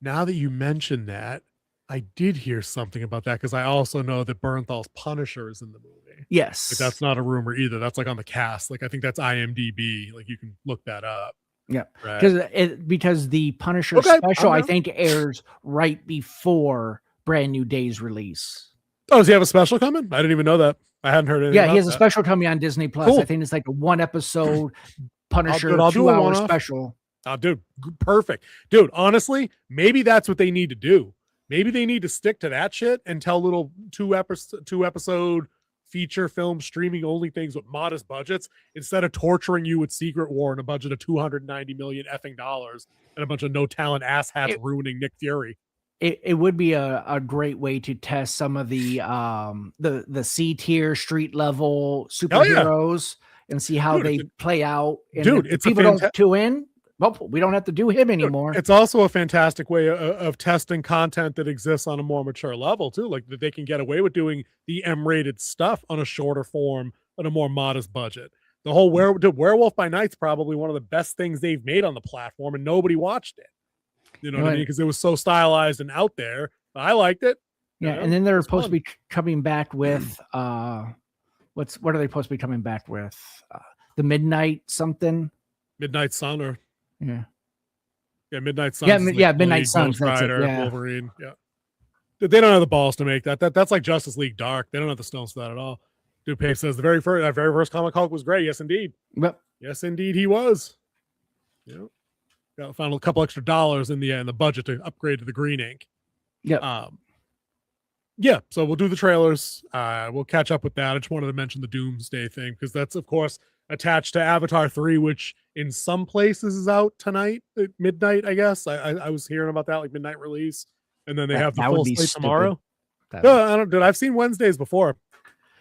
Now that you mention that, I did hear something about that, because I also know that Bernthal's Punisher is in the movie. Yes. Like, that's not a rumor either. That's like on the cast. Like, I think that's IMDb. Like, you can look that up. Yeah. Right. Because the Punisher special, I think, airs right before Brand New Day's release. Oh, does he have a special coming? I didn't even know that. I hadn't heard anything. Yeah, he has a special coming on Disney Plus. Cool. I think it's like a 1 episode Punisher 2-hour special. Oh, dude, perfect. Dude, honestly, maybe that's what they need to do. Maybe they need to stick to that shit and tell little 2 episode feature film streaming only things with modest budgets, instead of torturing you with Secret War and a budget of $290 million effing dollars and a bunch of no talent asshats ruining Nick Fury. It would be a great way to test some of the C tier street level superheroes and see how they play out. And dude, if people don't tune in, well, we don't have to do him anymore. It's also a fantastic way of testing content that exists on a more mature level too. Like that they can get away with doing the M-rated stuff on a shorter form on a more modest budget. The whole Werewolf by Night's probably one of the best things they've made on the platform, and nobody watched it. You know what I mean? Because it was so stylized and out there. But I liked it. Yeah, and then they're supposed to be coming back with what are they supposed to be coming back with? The Midnight something? Midnight Sun or Midnight Sun. Midnight Sun. Wolverine. Yeah. They don't have the balls to make that. That's like Justice League Dark. They don't have the stones for that at all. Dude Pape says that very first comic Hulk was great. Yes, indeed. Yep. Yes, indeed, he was. Yeah. Found a couple extra dollars in the budget to upgrade to the green ink. Yeah. Yeah, so we'll do the trailers. We'll catch up with that. I just wanted to mention the Doomsday thing because that's, of course, attached to Avatar 3, which in some places is out tonight at midnight, I guess. I was hearing about that, like midnight release. And then they have the full slate tomorrow. I've seen Wednesdays before.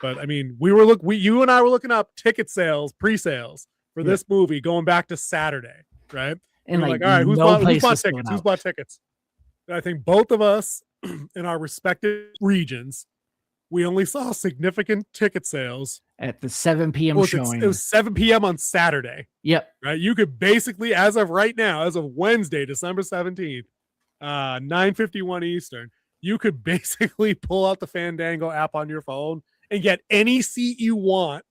But, I mean, you and I were looking up ticket sales, pre-sales for this movie going back to Saturday, right? And we're like, all right, who's bought tickets? Who's bought tickets? And I think both of us in our respective regions, we only saw significant ticket sales at the 7 p.m. showing. It was 7 p.m. on Saturday. Yep. Right. You could basically, as of right now, as of Wednesday, December 17th, 9:51 Eastern, you could basically pull out the Fandango app on your phone and get any seat you want,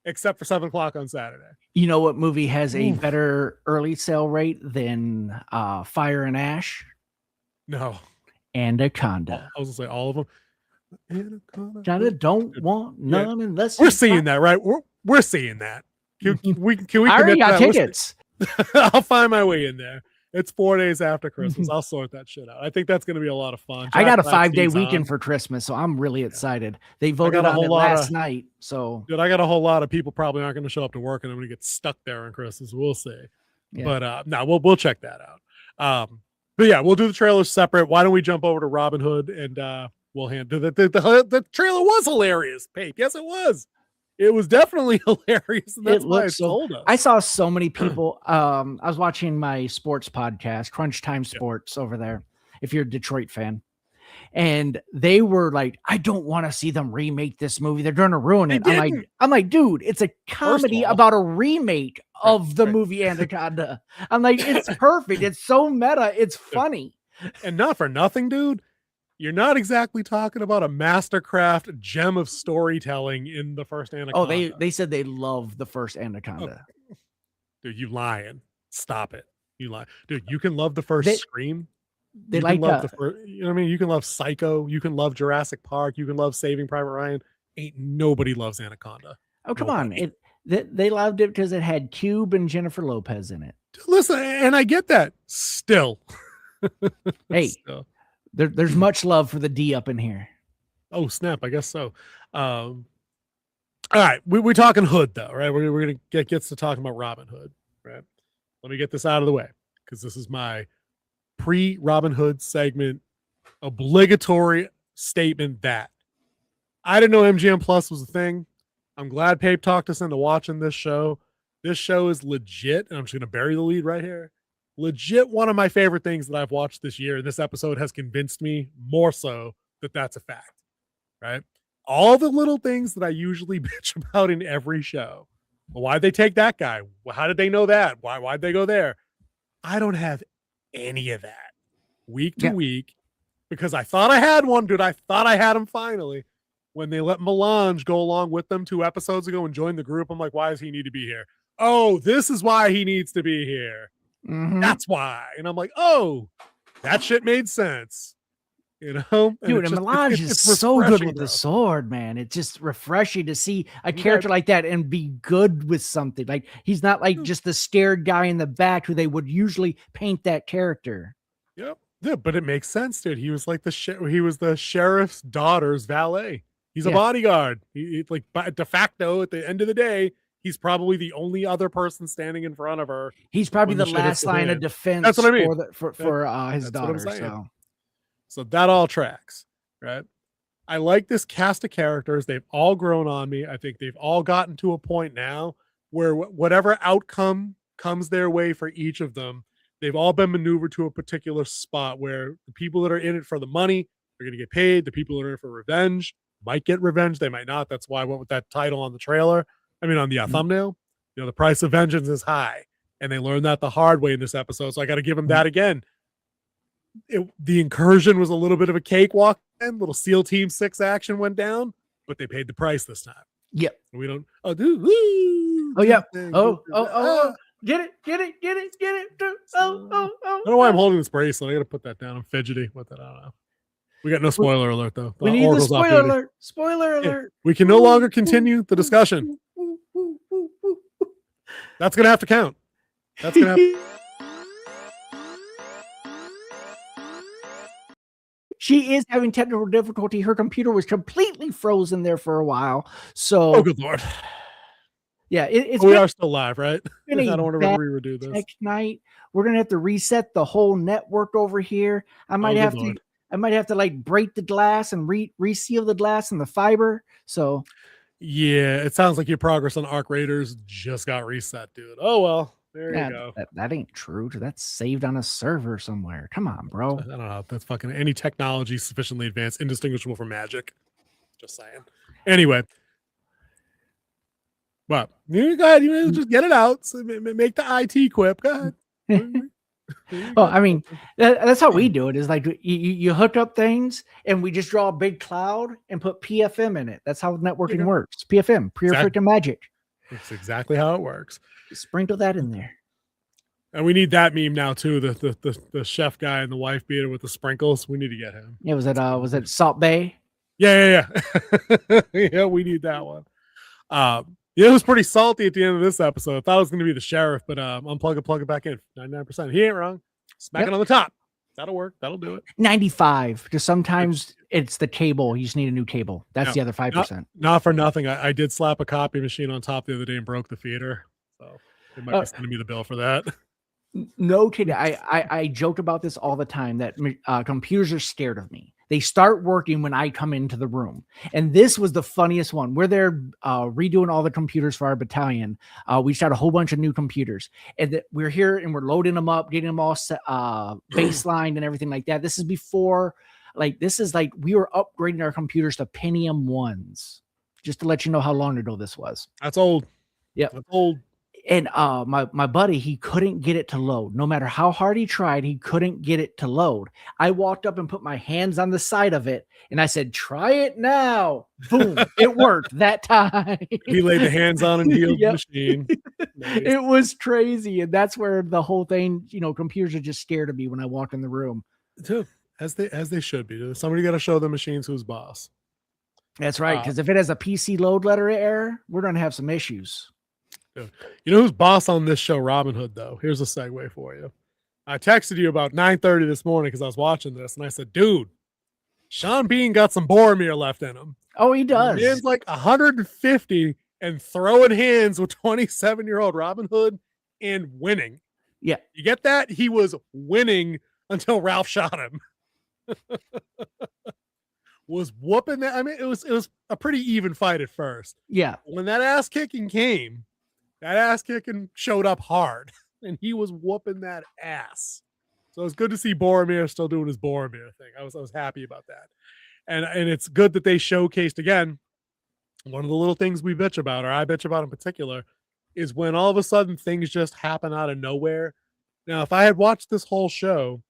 except for 7 o'clock on Saturday. You know what movie has a better early sale rate than Fire and Ash? No. Anaconda. I was gonna say all of them. Anaconda don't want none unless we're seeing that, right? We're seeing that. Can we I already got tickets. I'll find my way in there. It's 4 days after Christmas. I'll sort that shit out. I think that's going to be a lot of fun. I got a 5-day weekend for Christmas, so I'm really excited. They voted on it last night. So, dude, I got a whole lot of people probably aren't going to show up to work, and I'm going to get stuck there on Christmas. We'll see. Yeah. But no, we'll check that out. But yeah, we'll do the trailers separate. Why don't we jump over to Robin Hood and we'll handle the trailer was hilarious, Pape. Yes, it was. It was definitely hilarious. And that's why I told us. I saw so many people. I was watching my sports podcast, Crunch Time Sports, over there. If you're a Detroit fan, and they were like, "I don't want to see them remake this movie. They're going to ruin it." I'm like, dude, it's a comedy about a remake of the movie Anaconda. I'm like, it's perfect. It's so meta. It's funny. And not for nothing, dude. You're not exactly talking about a mastercraft gem of storytelling in the first Anaconda. Oh, they said they love the first Anaconda. Oh. Dude, you lying. Stop it. You lie. Dude, you can love the first Scream. They like that. You know what I mean? You can love Psycho. You can love Jurassic Park. You can love Saving Private Ryan. Ain't nobody loves Anaconda. Oh, come on. They loved it because it had Cube and Jennifer Lopez in it. Listen, and I get that. Still. Hey, there's much love for the D up in here. Oh, snap. I guess so. All right. We're talking Hood, though, right? We're going to get to talking about Robin Hood, right? Let me get this out of the way because this is my pre-Robin Hood segment obligatory statement that I didn't know MGM Plus was a thing. I'm glad Pape talked us into watching this show. This show is legit, and I'm just going to bury the lead right here. Legit one of my favorite things that I've watched this year. This episode has convinced me more so that that's a fact, right? All the little things that I usually bitch about in every show. Well, why'd they take that guy? How did they know that? Why'd they go there? I don't have any of that week to week because I thought I had one, dude. I thought I had him finally. When they let Melange go along with them 2 episodes ago and join the group, I'm like, why does he need to be here? Oh, this is why he needs to be here. Mm-hmm. That's why. And I'm like, oh, that shit made sense. You know? Dude, and Melange is so good with the sword, man. It's just refreshing to see a character like that and be good with something. Like, he's not like just the scared guy in the back who they would usually paint that character. Yep. Yeah, but it makes sense, dude. He was like he was the sheriff's daughter's valet. He's a bodyguard. He like de facto at the end of the day, he's probably the only other person standing in front of her. He's probably the last line of defense. That's what I mean. for his daughter. So that all tracks, right? I like this cast of characters. They've all grown on me. I think they've all gotten to a point now where whatever outcome comes their way for each of them. They've all been maneuvered to a particular spot where the people that are in it for the money are going to get paid. The people that are in it for revenge might get revenge. They might not. That's why I went with that title on the trailer. I mean, on the thumbnail. You know, the price of vengeance is high. And they learned that the hard way in this episode. So I got to give them that again. The incursion was a little bit of a cakewalk. And little SEAL Team 6 action went down, but they paid the price this time. Yep. We don't. Yeah. Get it. I don't know why I'm holding this bracelet. I got to put that down. I'm fidgety with it. I don't know. We got no spoiler alert though. We need the spoiler alert. Spoiler alert. We can no longer continue the discussion. That's gonna have to count. That's gonna have. She is having technical difficulty. Her computer was completely frozen there for a while. So, oh, good Lord. Yeah, we are still live, right? I don't want to redo this. Next night, we're gonna have to reset the whole network over here. I might have to like break the glass and reseal the glass and the fiber. So, yeah, it sounds like your progress on Arc Raiders just got reset, dude. Oh well. There you go. That ain't true. That's saved on a server somewhere. Come on, bro. I don't know. That's fucking any technology sufficiently advanced, indistinguishable from magic. Just saying. Anyway. But you go ahead. You just get it out. So make the IT quip. Go ahead. Well, I mean, that's how we do it. Is like you hook up things and we just draw a big cloud and put PFM in it. That's how networking works. PFM, pure freaking magic. That's exactly how it works. Sprinkle that in there. And we need that meme now too. The chef guy and the wife beater with the sprinkles. We need to get him. Yeah, was it Salt Bay? Yeah. Yeah, we need that one. It was pretty salty at the end of this episode. I thought it was going to be the sheriff, but unplug it, plug it back in. 99%. He ain't wrong. Smack it on the top. That'll work. That'll do it. 95. Just sometimes it's the cable. You just need a new cable. That's the other 5%. Not for nothing. I did slap a copy machine on top the other day and broke the feeder. So they might be sending me the bill for that. No kidding. I joke about this all the time that computers are scared of me. They start working when I come into the room. And this was the funniest one. We're there redoing all the computers for our battalion. We just had a whole bunch of new computers. And we're here and we're loading them up, getting them all baselined and everything like that. This is before, we were upgrading our computers to Pentium 1s. Just to let you know how long ago this was. That's old. Yeah. That's old. And my buddy, he couldn't get it to load. No matter how hard he tried, he couldn't get it to load. I walked up and put my hands on the side of it, and I said, "Try it now." Boom! It worked that time. He laid the hands on and healed the machine. Nice. It was crazy, and that's where the whole thing. Computers are just scared of me when I walk in the room. Too, as they should be. Somebody got to show the machines who's boss. That's right, because if it has a PC load letter error, we're gonna have some issues. You know who's boss on this show? Robin Hood, though. Here's a segue for you. I texted you about 9:30 this morning because I was watching this, and I said, dude, Sean Bean got some Boromir left in him. Oh, he does. He's like 150 and throwing hands with 27-year-old Robin Hood and winning. Yeah. You get that? He was winning until Ralph shot him. Was whooping that. I mean, it was a pretty even fight at first. Yeah. When that ass kicking came, that ass kicking showed up hard, and he was whooping that ass. So it's good to see Boromir still doing his Boromir thing. I was happy about that, and it's good that they showcased again. One of the little things we bitch about, or I bitch about in particular, is when all of a sudden things just happen out of nowhere. Now, if I had watched this whole show,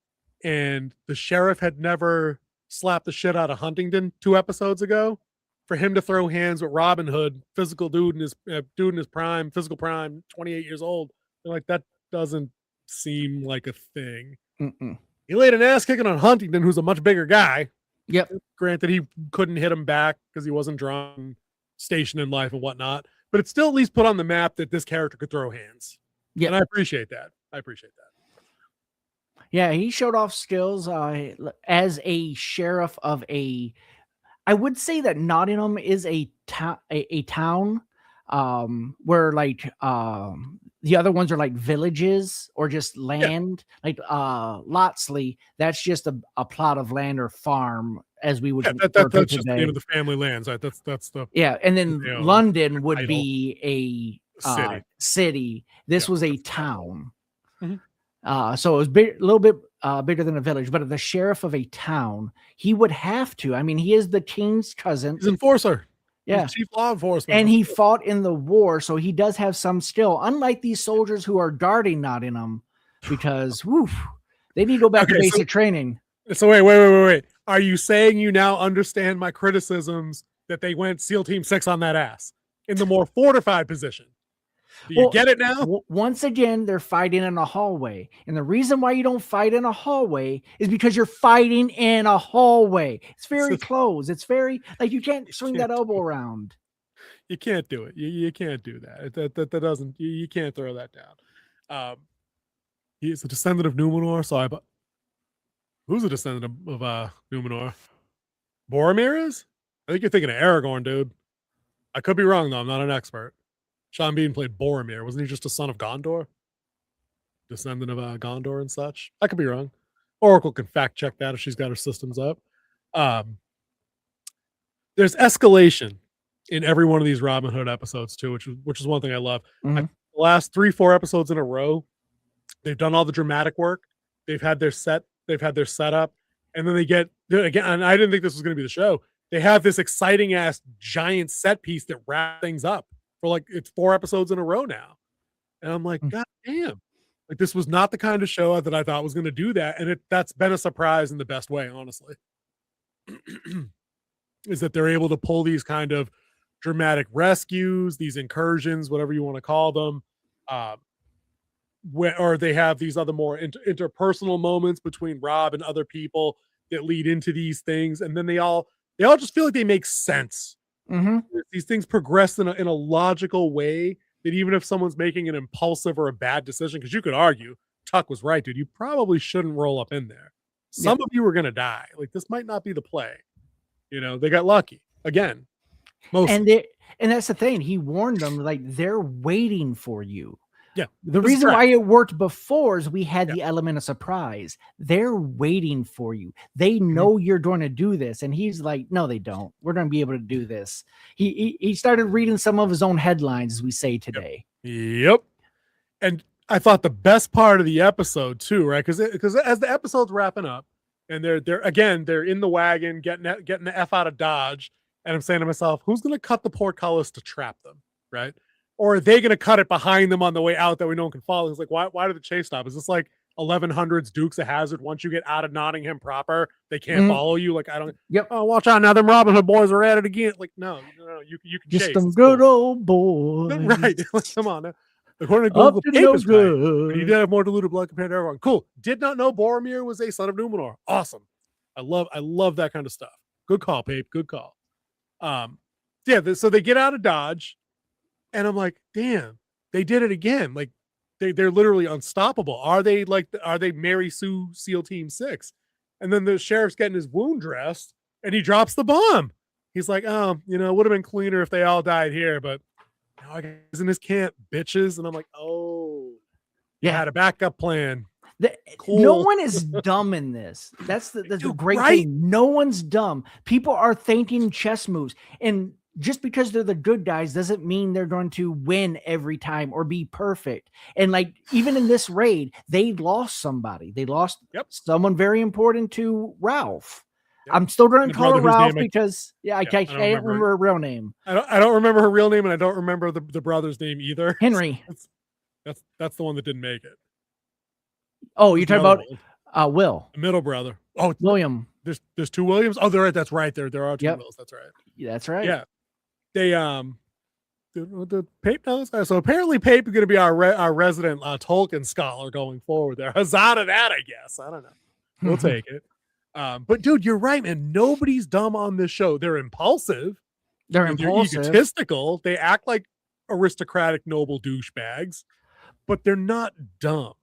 and the sheriff had never slapped the shit out of Huntington 2 episodes ago, for him to throw hands with Robin Hood, physical dude in his prime, physical prime, 28 years old, like that doesn't seem like a thing. Mm-mm. He laid an ass kicking on Huntington, who's a much bigger guy. Yep. Granted, he couldn't hit him back because he wasn't drawn, stationed in life and whatnot, but it still at least put on the map that this character could throw hands. Yeah, and I appreciate that. Yeah, he showed off skills as a sheriff of a. I would say that Nottingham is a town where the other ones are like villages or just land. Yeah. Like Lotsley, that's just a plot of land or farm, as we would. That's just the name of the family lands. Right? That's the and then London would be city. This was a town. Mm-hmm. So it was a little bit bigger than a village, but the sheriff of a town, he would have to. I mean, he is the king's cousin. He's enforcer. Yeah. He's chief law enforcement. And he fought in the war, so he does have some skill, unlike these soldiers who are darting not in them, because they need to go back to basic training. So wait. Are you saying you now understand my criticisms that they went SEAL Team 6 on that ass in the more fortified position? Do you get it now? Once again, they're fighting in a hallway. And the reason why you don't fight in a hallway is because you're fighting in a hallway. It's very close. It's very, like, you can't swing that elbow around. You can't do it. You can't do that. That doesn't, you can't throw that down. He is a descendant of Numenor, so who's a descendant of Numenor? Boromir is? I think you're thinking of Aragorn, dude. I could be wrong, though. I'm not an expert. Sean Bean played Boromir. Wasn't he just a son of Gondor? Descendant of Gondor and such? I could be wrong. Oracle can fact check that if she's got her systems up. There's escalation in every one of these Robin Hood episodes, too, which is one thing I love. Mm-hmm. The last 3-4 episodes in a row, they've done all the dramatic work. They've had their setup, and then they get again. And I didn't think this was going to be the show. They have this exciting ass giant set piece that wraps things up. For like it's 4 episodes in a row now, and I'm like, God damn! Like this was not the kind of show that I thought was going to do that, and that's been a surprise in the best way, honestly. Is that they're able to pull these kind of dramatic rescues, these incursions, whatever you want to call them, or they have these other more interpersonal moments between Rob and other people that lead into these things, and then they all just feel like they make sense. Mm-hmm. These things progress in a logical way that even if someone's making an impulsive or a bad decision, because you could argue Tuck was right, dude, you probably shouldn't roll up in there. Some of you are going to die. Like this might not be the play. You know, they got lucky again. And that's the thing. He warned them, like, they're waiting for you. Yeah. The reason why it worked before is we had the element of surprise. They're waiting for you. They know you're going to do this. And he's like, no, they don't. We're going to be able to do this. He started reading some of his own headlines, as we say today. Yep. And I thought the best part of the episode too, right? Because as the episode's wrapping up and they're in the wagon, getting the F out of Dodge. And I'm saying to myself, who's going to cut the portcullis to trap them? Right. Or are they going to cut it behind them on the way out that we no one can follow? It's like, why did the chase stop? Is this like 1100s Dukes of Hazzard? Once you get out of Nottingham proper, they can't follow you. Like, I don't. Yep. Oh, watch out now! Them Robin Hood boys are at it again. Like, no, you can just chase. some good old boys. Right? Come on. Now. According to Google, Papers guy, he did have more diluted blood compared to everyone. Cool. Did not know Boromir was a son of Numenor. Awesome. I love that kind of stuff. Good call, Pape. Good call. So they get out of Dodge. And I'm like, damn, they did it again. Like they're literally unstoppable. Are they Mary Sue SEAL Team 6? And then the sheriff's getting his wound dressed and he drops the bomb. He's like, it would have been cleaner if they all died here, but now I guess in this camp, bitches. And I'm like, I had a backup plan. Cool. No one is dumb in this. That's the great thing. No one's dumb. People are thinking chess moves. And just because they're the good guys doesn't mean they're going to win every time or be perfect. And like, even in this raid, they lost somebody. They lost someone very important to Ralph. Yep. I'm still going to call her Ralph because I can't remember her real name. I don't remember her real name, and I don't remember the brother's name either. Henry. That's the one that didn't make it. Oh, you're talking about Will. The middle brother. Oh, William. There's 2 Williams. Oh, that's right. There are 2 Wills. That's right. Yeah, that's right. Yeah. They the Pape knows. So apparently Pape is going to be our resident Tolkien scholar going forward there. Huzzah to that, I guess. I don't know. We'll take it. But dude, you're right, man. Nobody's dumb on this show. They're impulsive. They're egotistical. They act like aristocratic, noble douchebags, but they're not dumb.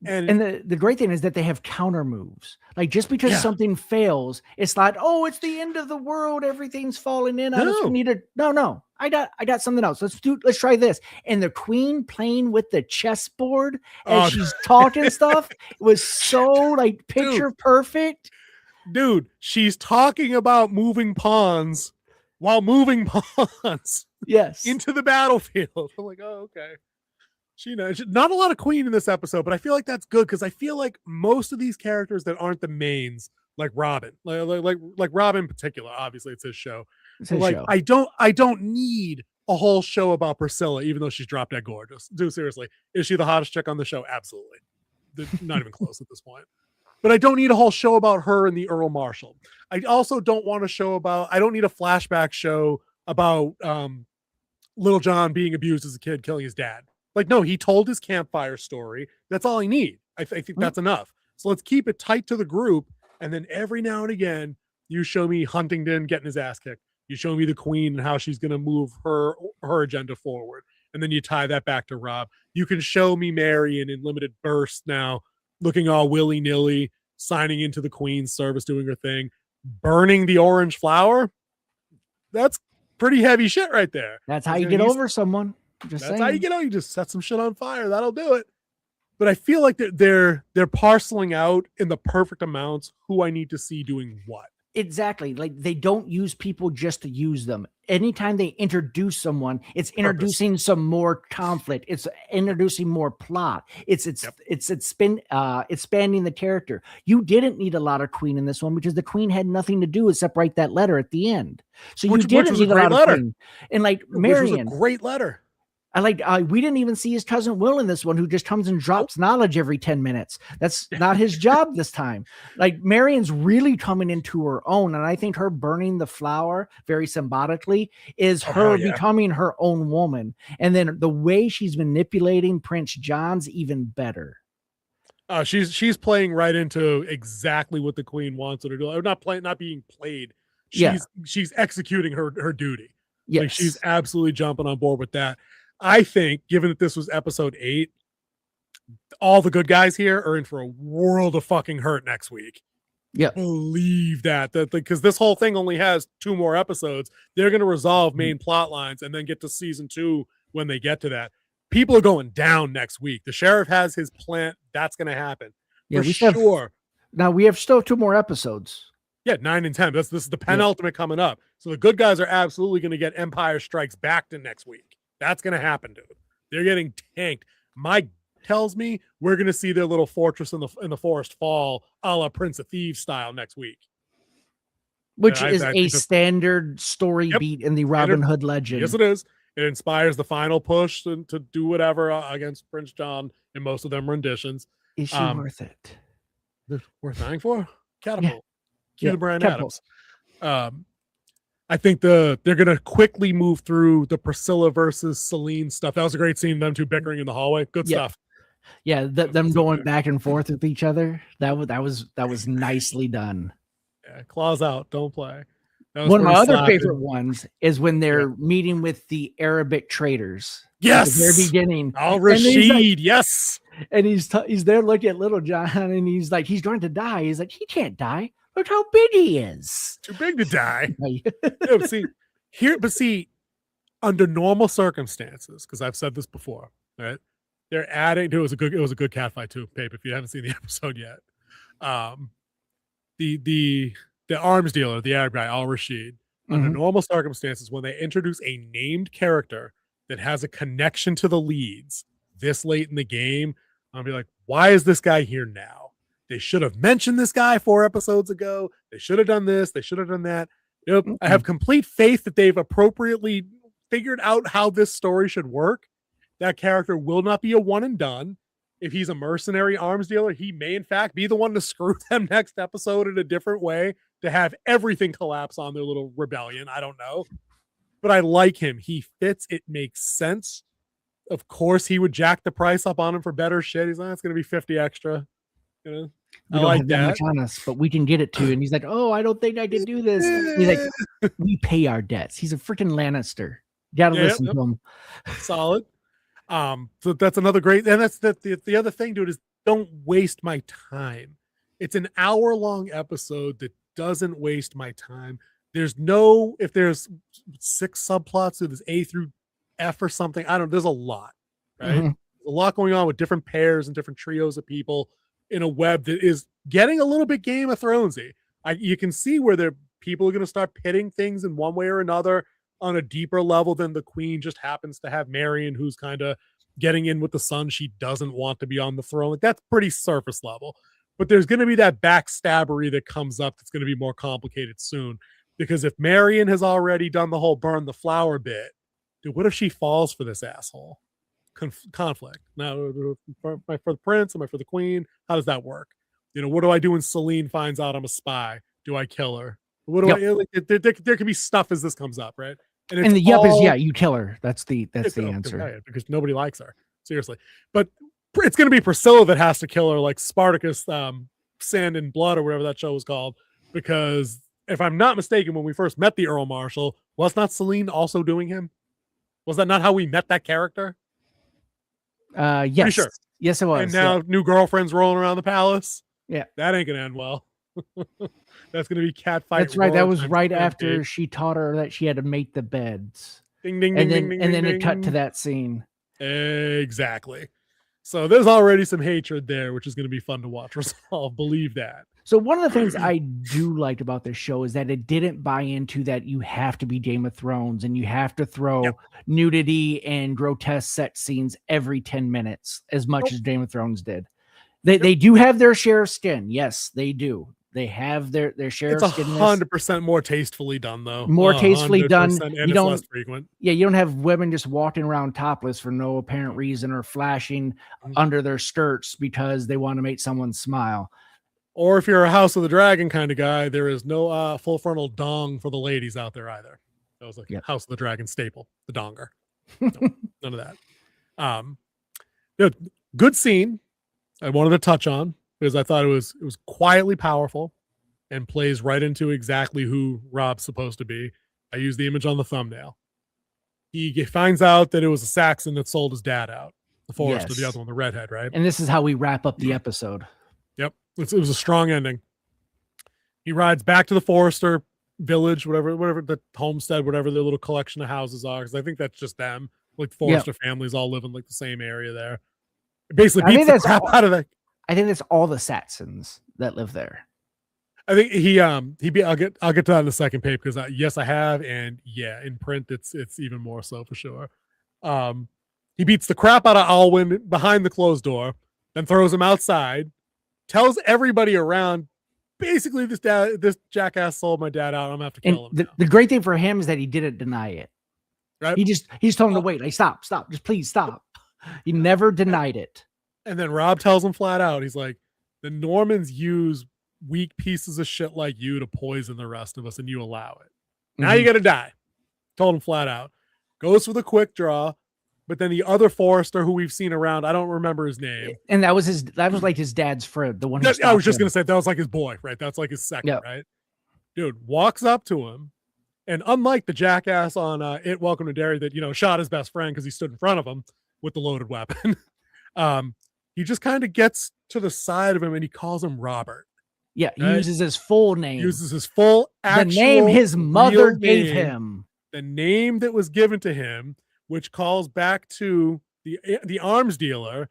And the great thing is that they have counter moves. Like just because something fails, it's like, oh, it's the end of the world. Everything's falling in. I just need to. No. I got something else. Let's try this. And the queen playing with the chessboard as she's talking stuff was so like picture perfect. Dude, she's talking about moving pawns while moving pawns. Yes. into the battlefield. I'm like, oh, okay. She knows. Not a lot of Queen in this episode, but I feel like that's good because I feel like most of these characters that aren't the mains, like Robin, like Robin in particular, obviously it's his show. It's his show. I don't need a whole show about Priscilla, even though she's drop dead gorgeous. Dude, seriously, is she the hottest chick on the show? Absolutely. Not even close at this point. But I don't need a whole show about her and the Earl Marshal. I also don't want a show about. I don't need a flashback show about Little John being abused as a kid, killing his dad. Like, no, he told his campfire story. That's all I need. I think that's enough. So let's keep it tight to the group. And then every now and again, you show me Huntington getting his ass kicked. You show me the Queen and how she's going to move her agenda forward. And then you tie that back to Rob. You can show me Marion in limited bursts now, looking all willy-nilly, signing into the Queen's service, doing her thing, burning the orange flower. That's pretty heavy shit right there. That's how you get over someone. Just that's saying. how you get over. You just set some shit on fire. That'll do it. But I feel like they're parceling out in the perfect amounts who I need to see doing what. Exactly. Like they don't use people just to use them. Anytime they introduce someone, it's introducing some more conflict. It's introducing more plot. It's expanding the character. You didn't need a lot of Queen in this one because the Queen had nothing to do except write that letter at the end. So you didn't need a lot of Queen. And like Marion, which was a great letter. We didn't even see his cousin Will in this one, who just comes and drops knowledge every 10 minutes. That's not his job this time. Like Marion's really coming into her own. And I think her burning the flower very symbolically is her becoming her own woman. And then the way she's manipulating Prince John's even better. She's playing right into exactly what the Queen wants her to do. Not being played. She's executing her duty. Yes. Like she's absolutely jumping on board with that. I think, given that this was episode 8, all the good guys here are in for a world of fucking hurt next week. Yeah. Believe that because this whole thing only has 2 more episodes. They're going to resolve main plot lines and then get to season 2 when they get to that. People are going down next week. The sheriff has his plan. That's going to happen. Yeah, for sure. Now we have still 2 more episodes. Yeah, 9 and 10. This is the penultimate coming up. So the good guys are absolutely going to get Empire Strikes Back to next week. That's going to happen, dude. They're getting tanked. Mike tells me we're going to see their little fortress in the forest fall, a la Prince of Thieves style next week. Which is a standard story beat in the Robin Hood legend. Yes, it is. It inspires the final push to do whatever against Prince John in most of them renditions. Is she worth it? Worth dying for? Catapult. Cue the Brian Adams. I think they're going to quickly move through the Priscilla versus Celine stuff. That was a great scene, them two bickering in the hallway. Good stuff. Yeah, them going back and forth with each other. That was nicely done. Yeah, claws out, don't play. One of my other favorite ones is when they're meeting with the Arabic traders. Yes, at the very beginning. Al Rashid, yes. And he's there looking at Little John, and he's like, he's going to die. He's like, he can't die. Look how big he is. Too big to die. See, under normal circumstances, because I've said this before, right? They're adding. It was a good cat fight too, Pape. If you haven't seen the episode yet, the arms dealer, the Arab guy, Al Rashid. Under normal circumstances, when they introduce a named character that has a connection to the leads this late in the game, I'll be like, why is this guy here now? They should have mentioned this guy 4 episodes ago. They should have done this. They should have done that. Yep. I have complete faith that they've appropriately figured out how this story should work. That character will not be a one and done. If he's a mercenary arms dealer, he may in fact be the one to screw them next episode in a different way to have everything collapse on their little rebellion. I don't know. But I like him. He fits. It makes sense. Of course, he would jack the price up on him for better shit. He's like, it's going to be 50 extra. You know? We don't have that much on us, but we can get it to. And he's like, "Oh, I don't think I can do this." He's like, "We pay our debts." He's a freaking Lannister. You gotta listen to him. Solid. So that's another great. And that's the other thing, dude, is don't waste my time. It's an hour-long episode that doesn't waste my time. If there's 6 subplots, so there's A through F or something. I don't. There's a lot, right? There's a lot going on with different pairs and different trios of people in a web that is getting a little bit Game of Thronesy. You can see where people are going to start pitting things in one way or another. on a deeper level than the queen just happens to have Marion, who's kind of getting in with the son. She doesn't want to be on the throne. Like, that's pretty surface level. But there's going to be that backstabbery that comes up that's going to be more complicated soon. Because if Marion has already done the whole burn the flower bit, dude, what if she falls for this asshole? Conflict. Now, am I for the prince? Am I for the queen? How does that work? You know, what do I do when Celine finds out I'm a spy? Do I kill her? What do I like? There could be stuff as this comes up, right? And the yup is you kill her. That's the answer. Because nobody likes her. Seriously. But it's going to be Priscilla that has to kill her, like Spartacus, Sand and Blood, or whatever that show was called. Because if I'm not mistaken, when we first met the Earl Marshal, was not Celine also doing him? Was that not how we met that character? Yes. Pretty sure. Yes, it was. And now new girlfriends rolling around the palace. Yeah. That ain't gonna end well. That's gonna be catfight. That's right. That was right after she taught her that she had to make the beds. Ding ding and ding then ding. It cut to that scene. Exactly. So there's already some hatred there, which is going to be fun to watch resolve. Believe that. So one of the things I do like about this show is that it didn't buy into that you have to be Game of Thrones and you have to throw nudity and grotesque sex scenes every 10 minutes as much as Game of Thrones did. They do have their share of skin. Yes, they do. They have their share of skin. It's 100% more tastefully done, though. More tastefully done. And it's less frequent. Yeah, you don't have women just walking around topless for no apparent reason or flashing under their skirts because they want to make someone smile. Or if you're a House of the Dragon kind of guy, there is no full frontal dong for the ladies out there either. That was like House of the Dragon staple, the donger. No, none of that. Good scene. I wanted to touch on because I thought it was quietly powerful and plays right into exactly who Rob's supposed to be. I used the image on the thumbnail. He finds out that it was a Saxon that sold his dad out. The Forester, the other one, the redhead, right? And this is how we wrap up the episode. Yep. It was a strong ending. He rides back to the Forester village, whatever the homestead, whatever their little collection of houses are, because I think that's just them. Like Forester families all live in like the same area there. It basically beats the crap out of that. I think that's all the Saxons that live there. I think I'll get to that in the second page because yes, I have, and yeah, in print it's even more so for sure. He beats the crap out of Alwyn behind the closed door, then throws him outside, tells everybody around, basically this jackass sold my dad out. I'm gonna have to kill him. The great thing for him is that he didn't deny it. Right? He's told him to wait. Like stop, just please stop. He never denied it. And then Rob tells him flat out, he's like, the Normans use weak pieces of shit like you to poison the rest of us, and you allow it. Now you gotta die. Told him flat out. Goes for the quick draw, but then the other Forester who we've seen around, I don't remember his name. And that was like his dad's friend, the one who I was just gonna say that was like his boy, right? That's like his second, right? Dude walks up to him, and unlike the jackass on Welcome to Derry that shot his best friend because he stood in front of him with the loaded weapon. He just kind of gets to the side of him and he calls him Robert. Yeah, he uses his full name. Uses his full actual the name his mother gave him. The name that was given to him, which calls back to the arms dealer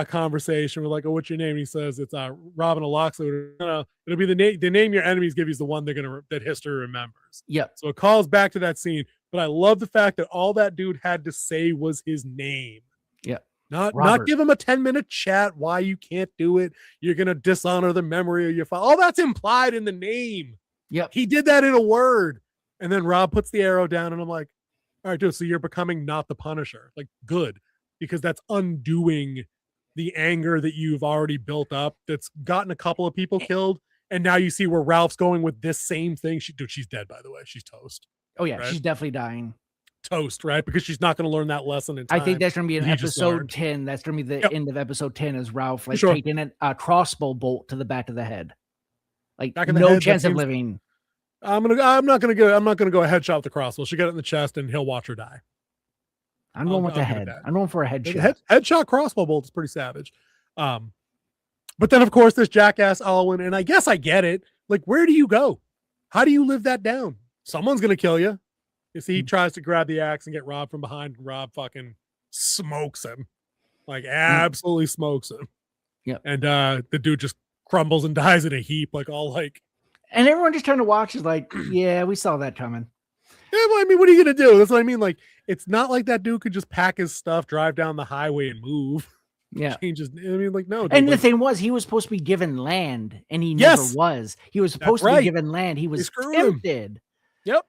conversation. We're like, oh, what's your name? And he says it's Robin of Locksley. It'll be the name your enemies give you is the one that history remembers. Yep. So it calls back to that scene. But I love the fact that all that dude had to say was his name. Yeah. Not give him a 10-minute chat why you can't do it. You're going to dishonor the memory of your father. All that's implied in the name. Yep. He did that in a word. And then Rob puts the arrow down and I'm like, all right, dude, so you're becoming not the Punisher. Like, good. Because that's undoing the anger that you've already built up that's gotten a couple of people killed. And now you see where Ralph's going with this same thing. She's dead, by the way. She's toast. Oh, yeah. Right? She's definitely dying. Toast, right? Because she's not going to learn that lesson in time. I think that's going to be in episode 10. That's going to be the end of episode 10 is Ralph taking a crossbow bolt to the back of the head. Like no chance of living. I'm not gonna go a headshot with the crossbow. She'll get it in the chest and he'll watch her die. I'm going with the head. I'm going for a headshot. Headshot crossbow bolt is pretty savage. But then of course this jackass Alwyn, and I guess I get it. Like, where do you go? How do you live that down? Someone's gonna kill you. You see, he tries to grab the axe and get Rob from behind, and Rob fucking smokes him. Like, absolutely smokes him. Yeah. And the dude just crumbles and dies in a heap, like all like. And everyone just trying to watch is like, yeah, we saw that coming. well, I mean, what are you gonna do? That's what I mean. Like, it's not like that dude could just pack his stuff, drive down the highway, and move. Yeah. Changes. I mean, like, no. Dude, And like, the thing was, he was supposed to be given land, and he never was. He was supposed to be given land. He was tempted. Yep.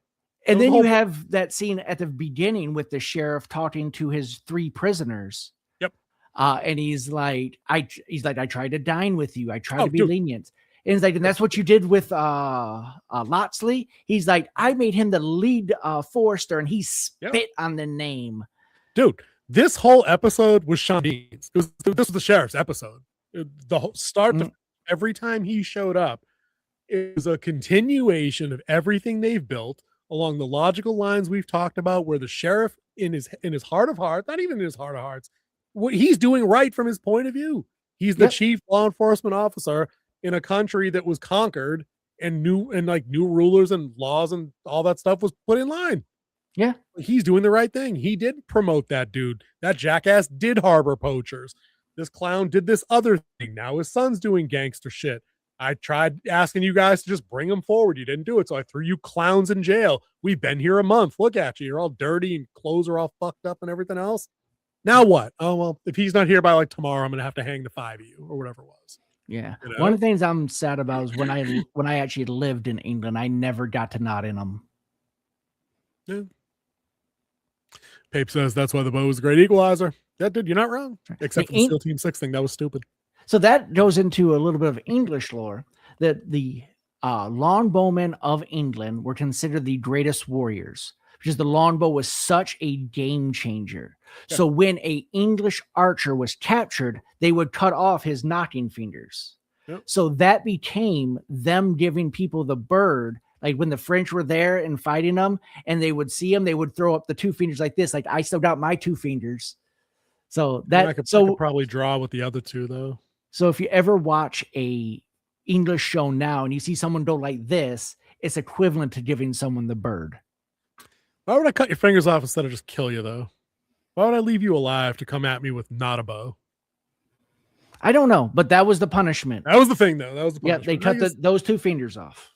And then you have that scene at the beginning with the sheriff talking to his 3 prisoners. Yep. And he's like, I tried to dine with you. I tried to be lenient. And he's like, and that's what you did with Lotsley. He's like, I made him the lead forester, and he spit on the name. Dude, this whole episode was Sean Bean's. This was the sheriff's episode. The whole start to every time he showed up, it was a continuation of everything they've built along the logical lines we've talked about, where the sheriff in his heart of hearts, not even in his heart of hearts, what he's doing right from his point of view. He's the chief law enforcement officer in a country that was conquered, and new rulers and laws and all that stuff was put in line. Yeah. He's doing the right thing. He did promote that dude. That jackass did harbor poachers. This clown did this other thing. Now his son's doing gangster shit. I tried asking you guys to just bring him forward. You didn't do it. So I threw you clowns in jail. We've been here a month. Look at you. You're all dirty and clothes are all fucked up and everything else. Now what? Oh, well, if he's not here by like tomorrow, I'm going to have to hang the 5 of you or whatever it was. Yeah. You know? One of the things I'm sad about is when I actually lived in England, I never got to nod in them. Yeah. Pape says that's why the bow was a great equalizer. Yeah, dude, you're not wrong. Except for the SEAL Team 6 thing. That was stupid. So that goes into a little bit of English lore, that the longbowmen of England were considered the greatest warriors, because the longbow was such a game changer. Yeah. So when a English archer was captured, they would cut off his knocking fingers. Yep. So that became them giving people the bird. Like when the French were there and fighting them, and they would see them, they would throw up the 2 fingers like this. Like, I still got my 2 fingers. So that I could probably draw with the other 2 though. So if you ever watch a English show now and you see someone go like this, it's equivalent to giving someone the bird. Why would I cut your fingers off instead of just kill you though? Why would I leave you alive to come at me with not a bow? I don't know, but that was the punishment. That was the thing though. That was the punishment. Yeah, they cut those 2 fingers off.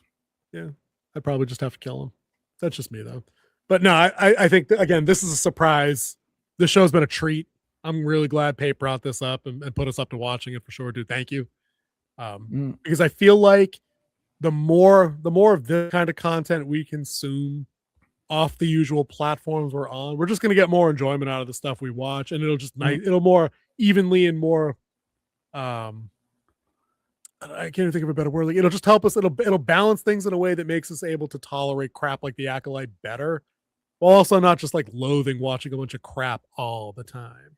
Yeah, I'd probably just have to kill him. That's just me though. But no, I think that, again, this is a surprise. This show's been a treat. I'm really glad Pape brought this up and put us up to watching it for sure, dude. Thank you. Because I feel like the more of this kind of content we consume off the usual platforms we're on, we're just going to get more enjoyment out of the stuff we watch, and it'll more evenly and more I can't even think of a better word. Like, it'll just help us. It'll balance things in a way that makes us able to tolerate crap like The Acolyte better, while also not just like loathing watching a bunch of crap all the time.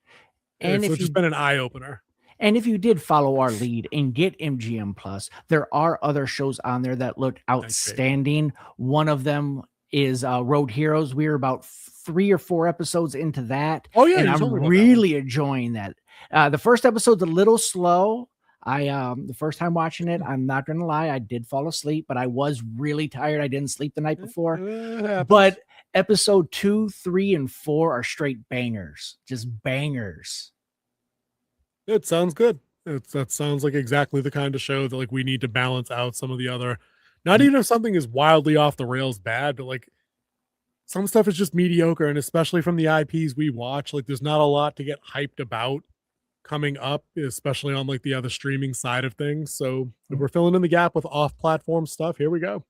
And it's just been an eye opener. And if you did follow our lead and get MGM Plus, there are other shows on there that look outstanding. One of them is Road Heroes. We're about 3 or 4 episodes into that. Oh yeah, and I'm really enjoying that. The first episode's a little slow. The first time watching it, I'm not gonna lie, I did fall asleep, but I was really tired. I didn't sleep the night before. But episode 2, 3, and 4 are straight bangers, just bangers. It sounds good. That sounds like exactly the kind of show that like we need to balance out some of the other. Not even if something is wildly off the rails bad, but like some stuff is just mediocre, and especially from the IPs we watch, like there's not a lot to get hyped about coming up, especially on like the other streaming side of things. So if we're filling in the gap with off-platform stuff, here we go.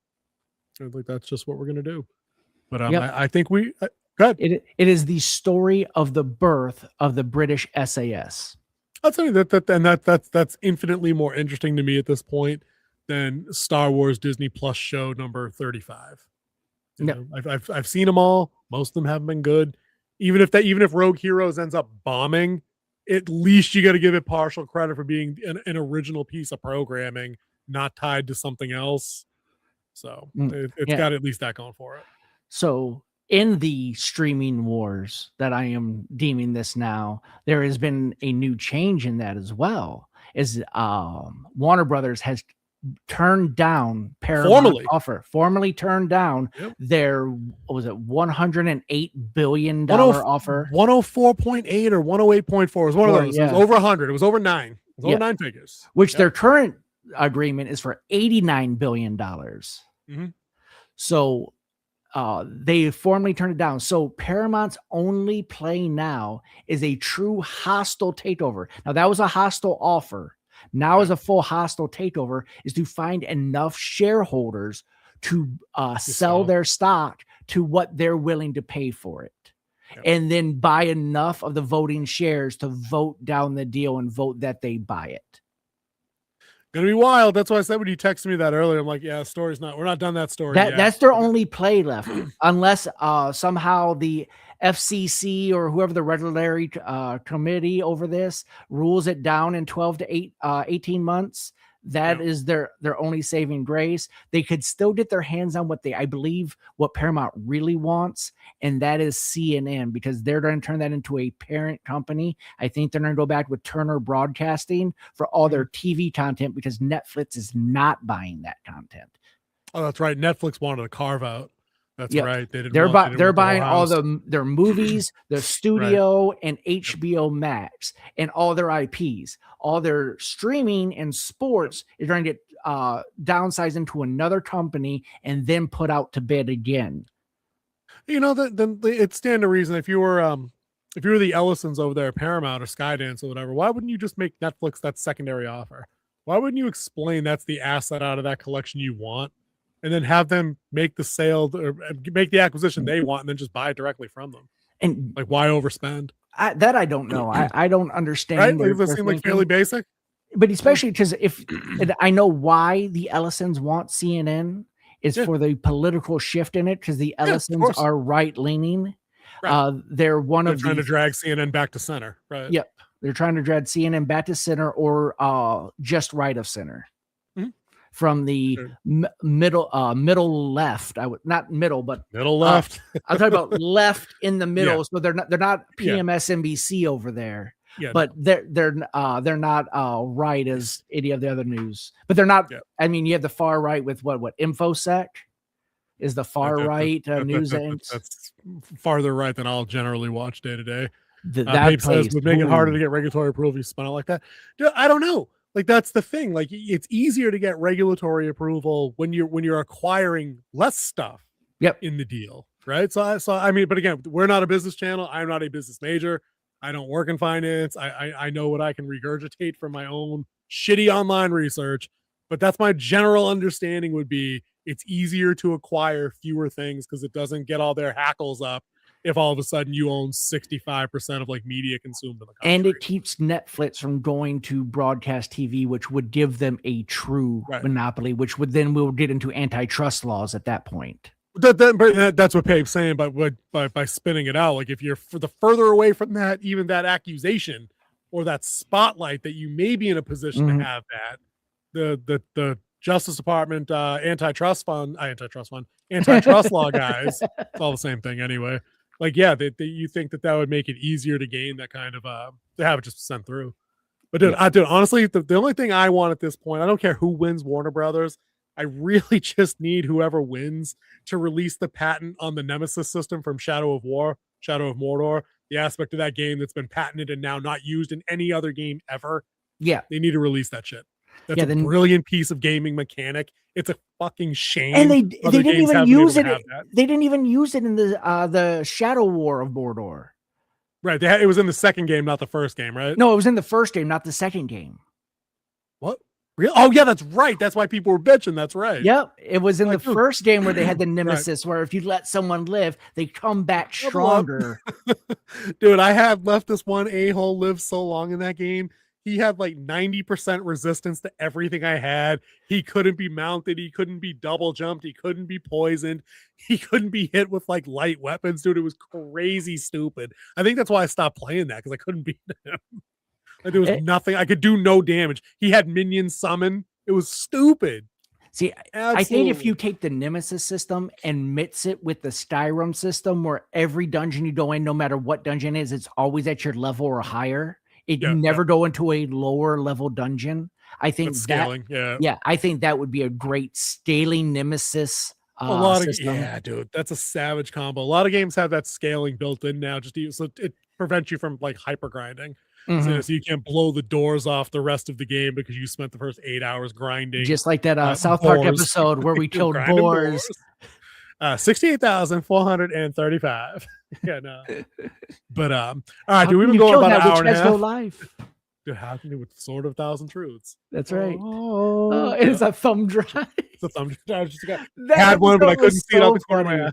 I think that's just what we're gonna do. But I think we good. It is the story of the birth of the British SAS. I'll tell you that's infinitely more interesting to me at this point than Star Wars Disney Plus show number 35. You know, I've seen them all. Most of them haven't been good. Even if Rogue Heroes ends up bombing, at least you got to give it partial credit for being an original piece of programming, not tied to something else. So it's got at least that going for it. So in the streaming wars that I am deeming this now, there has been a new change in that as well. Is Warner Brothers has turned down Paramount's offer, formally turned down their, what was it, $108 billion offer. 104.8 or 108.4 was one of those. It was over 100. It was over 9. It was over 9 figures. Which their current agreement is for $89 billion. So they formally turned it down. So Paramount's only play now is a true hostile takeover. Now that was a hostile offer. Now is a full hostile takeover is to find enough shareholders to sell their stock to what they're willing to pay for it. Yep. And then buy enough of the voting shares to vote down the deal and vote that they buy it. Gonna be wild. That's why I said when you texted me that earlier, I'm like, yeah, we're not done that story yet. That's their only play left, unless somehow the FCC or whoever the regulatory committee over this rules it down in 12 to 18 months. That is their only saving grace. They could still get their hands on what Paramount really wants, and that is CNN, because they're going to turn that into a parent company. I think they're going to go back with Turner Broadcasting for all their TV content, because Netflix is not buying that content. Oh, that's right. Netflix wanted to carve out. That's right. They're buying all their movies, their studio, and HBO Max, and all their IPs. All their streaming and sports is going to get downsized into another company and then put out to bid again. You know, then it stand to reason if you were the Ellisons over there at Paramount or Skydance or whatever, why wouldn't you just make Netflix that secondary offer? Why wouldn't you explain that's the asset out of that collection you want? And then have them make the sale or make the acquisition they want, and then just buy it directly from them. And like, why overspend? I don't know. I don't understand. Right? Like, does that seem like fairly basic? But especially because I know why the Ellisons want CNN is for the political shift in it, because the Ellisons are right leaning. Right. They're trying to drag CNN back to center. Right. Yep. They're trying to drag CNN back to center or just right of center. From the middle left. Not middle, but middle left. I'm talking about left in the middle. Yeah. So they're not PMSNBC over there. Yeah, but they're not right as any of the other news. But they're not. Yeah. I mean, you have the far right with what InfoSec is the far right news. That's farther right than I'll generally watch day to day. That says would make it harder to get regulatory approval if you spun it like that. Dude, I don't know. Like, that's the thing. Like, it's easier to get regulatory approval when you're acquiring less stuff in the deal, right? So I mean, but again, we're not a business channel. I'm not a business major. I don't work in finance. I know what I can regurgitate from my own shitty online research, but that's my general understanding would be it's easier to acquire fewer things because it doesn't get all their hackles up if all of a sudden you own 65% of like media consumed in the country. And it keeps Netflix from going to broadcast TV, which would give them a true monopoly, which would then we'll get into antitrust laws at that point. That's what Pave's saying, but by spinning it out, like if you're the further away from that, even that accusation or that spotlight that you may be in a position to have that, the Justice Department antitrust law guys, it's all the same thing anyway. Like, yeah, you think that would make it easier to gain that kind of to have it just sent through. But dude, honestly, the only thing I want at this point, I don't care who wins Warner Brothers. I really just need whoever wins to release the patent on the Nemesis system from Shadow of Mordor, the aspect of that game that's been patented and now not used in any other game ever. Yeah, they need to release that shit. That's a brilliant piece of gaming mechanic. It's a fucking shame. And they didn't even use it. They didn't even use it in the Shadow War of Mordor. Right. It was in the second game, not the first game, right? No, it was in the first game, not the second game. What? Really? Oh, yeah, that's right. That's why people were bitching. That's right. Yep. It was in the first game where they had the Nemesis, where if you let someone live, they come back stronger. Dude, I have left this one a-hole live so long in that game. He had like 90% resistance to everything I had. He couldn't be mounted. He couldn't be double jumped. He couldn't be poisoned. He couldn't be hit with like light weapons, dude. It was crazy stupid. I think that's why I stopped playing that, because I couldn't beat him. Like, there was nothing. I could do no damage. He had minions summon. It was stupid. See, absolutely. I think if you take the Nemesis system and mix it with the Skyrim system, where every dungeon you go in, no matter what dungeon it is, it's always at your level or higher. You never go into a lower level dungeon. I think scaling. I think that would be a great scaling Nemesis system. Dude, that's a savage combo. A lot of games have that scaling built in now, so it prevents you from like hyper grinding. So you can't blow the doors off the rest of the game because you spent the first 8 hours grinding. Just like that South Park episode where we killed boars. 68,435. Yeah, no. But all right, dude, we've been going about an hour and a half. Life. Dude, how can you with Sword of 1,000 Truths? That's right. Oh, it is a thumb drive. It's a thumb drive. I had one, but I couldn't see it out the corner of my eye.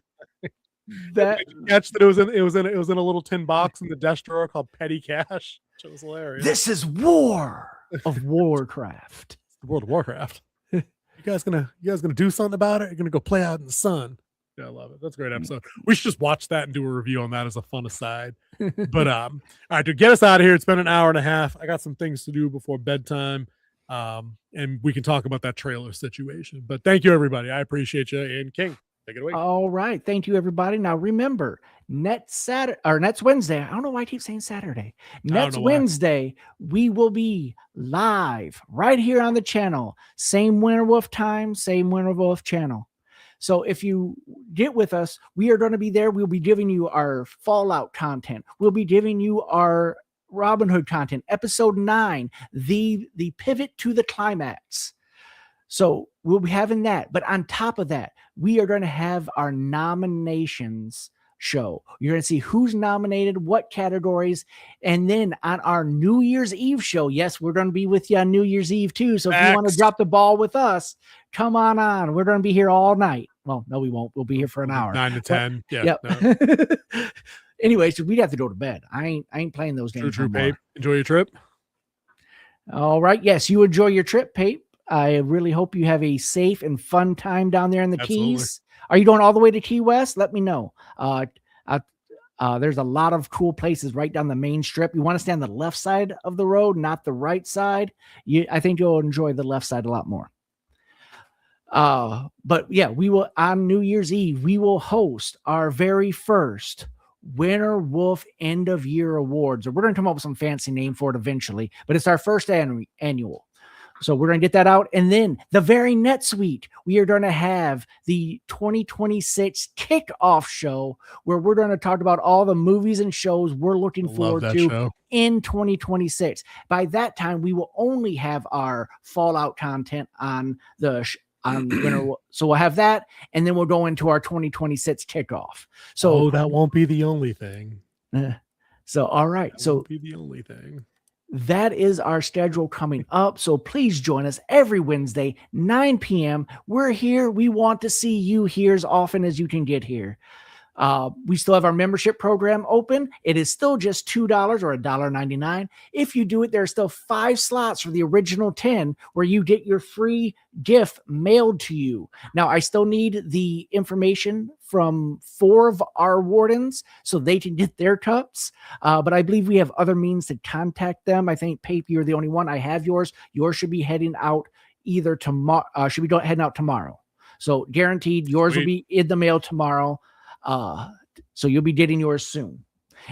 That catch that it was in a little tin box in the desk drawer called Petty Cash. Which was hilarious. This is War of Warcraft. The World of Warcraft. You guys gonna do something about it? You're gonna go play out in the sun. Yeah, I love it. That's a great episode. We should just watch that and do a review on that as a fun aside. But all right, to get us out of here, it's been an hour and a half. I got some things to do before bedtime. And we can talk about that trailer situation. But thank you, everybody. I appreciate you. And King, take it away. All right. Thank you, everybody. Now remember, next Wednesday. I don't know why I keep saying Saturday. Next Wednesday, we will be live right here on the channel. Same Winter Wolf time, same Winter Wolf channel. So if you get with us, we are going to be there. We'll be giving you our Fallout content. We'll be giving you our Robin Hood content, episode 9, the pivot to the climax. So we'll be having that. But on top of that, we are going to have our nominations show. You're going to see who's nominated, what categories. And then on our New Year's Eve show, yes, we're going to be with you on New Year's Eve too. So if you want to drop the ball with us, come on. We're going to be here all night. Well, no, we won't. We'll be here for an hour. 9 to 10. But, yeah. Yep. No. Anyway, so we'd have to go to bed. I ain't playing those games. True, Pape. Enjoy your trip. All right. Yes, you enjoy your trip, Pape. I really hope you have a safe and fun time down there in the Keys. Are you going all the way to Key West? Let me know. There's a lot of cool places right down the main strip. You want to stay on the left side of the road, not the right side. I think you'll enjoy the left side a lot more. But yeah, we will on New Year's Eve, we will host our very first Winter Wolf End of Year Awards. Or we're going to come up with some fancy name for it eventually, but it's our first annual. So we're going to get that out. And then the very next week, we are going to have the 2026 kickoff show where we're going to talk about all the movies and shows we're looking forward to in 2026. By that time, we will only have our Fallout content on the Winter. So we'll have that, and then we'll go into our 2026 kickoff. So that won't be the only thing. So all right. That won't be the only thing. That is our schedule coming up. So please join us every Wednesday, 9 p.m. We're here. We want to see you here as often as you can get here. We still have our membership program open. It is still just $2 or $1.99. If you do it, there are still 5 slots for the original 10 where you get your free gift mailed to you. Now, I still need the information from 4 of our wardens so they can get their cups. But I believe we have other means to contact them. I think, Pape, you're the only one. I have yours. Yours should be heading out either tomorrow. Heading out tomorrow. So guaranteed yours will be in the mail tomorrow. So you'll be getting yours soon.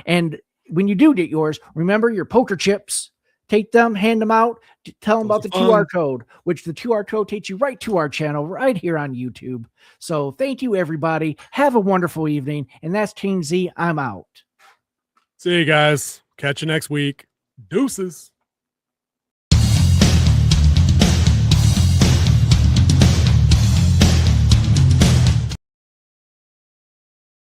And when you do get yours, remember your poker chips. Take them, hand them out, tell them about the QR code, which the QR code takes you right to our channel right here on YouTube. So thank you, everybody. Have a wonderful evening. And that's King Z. I'm out. See you guys. Catch you next week. Deuces.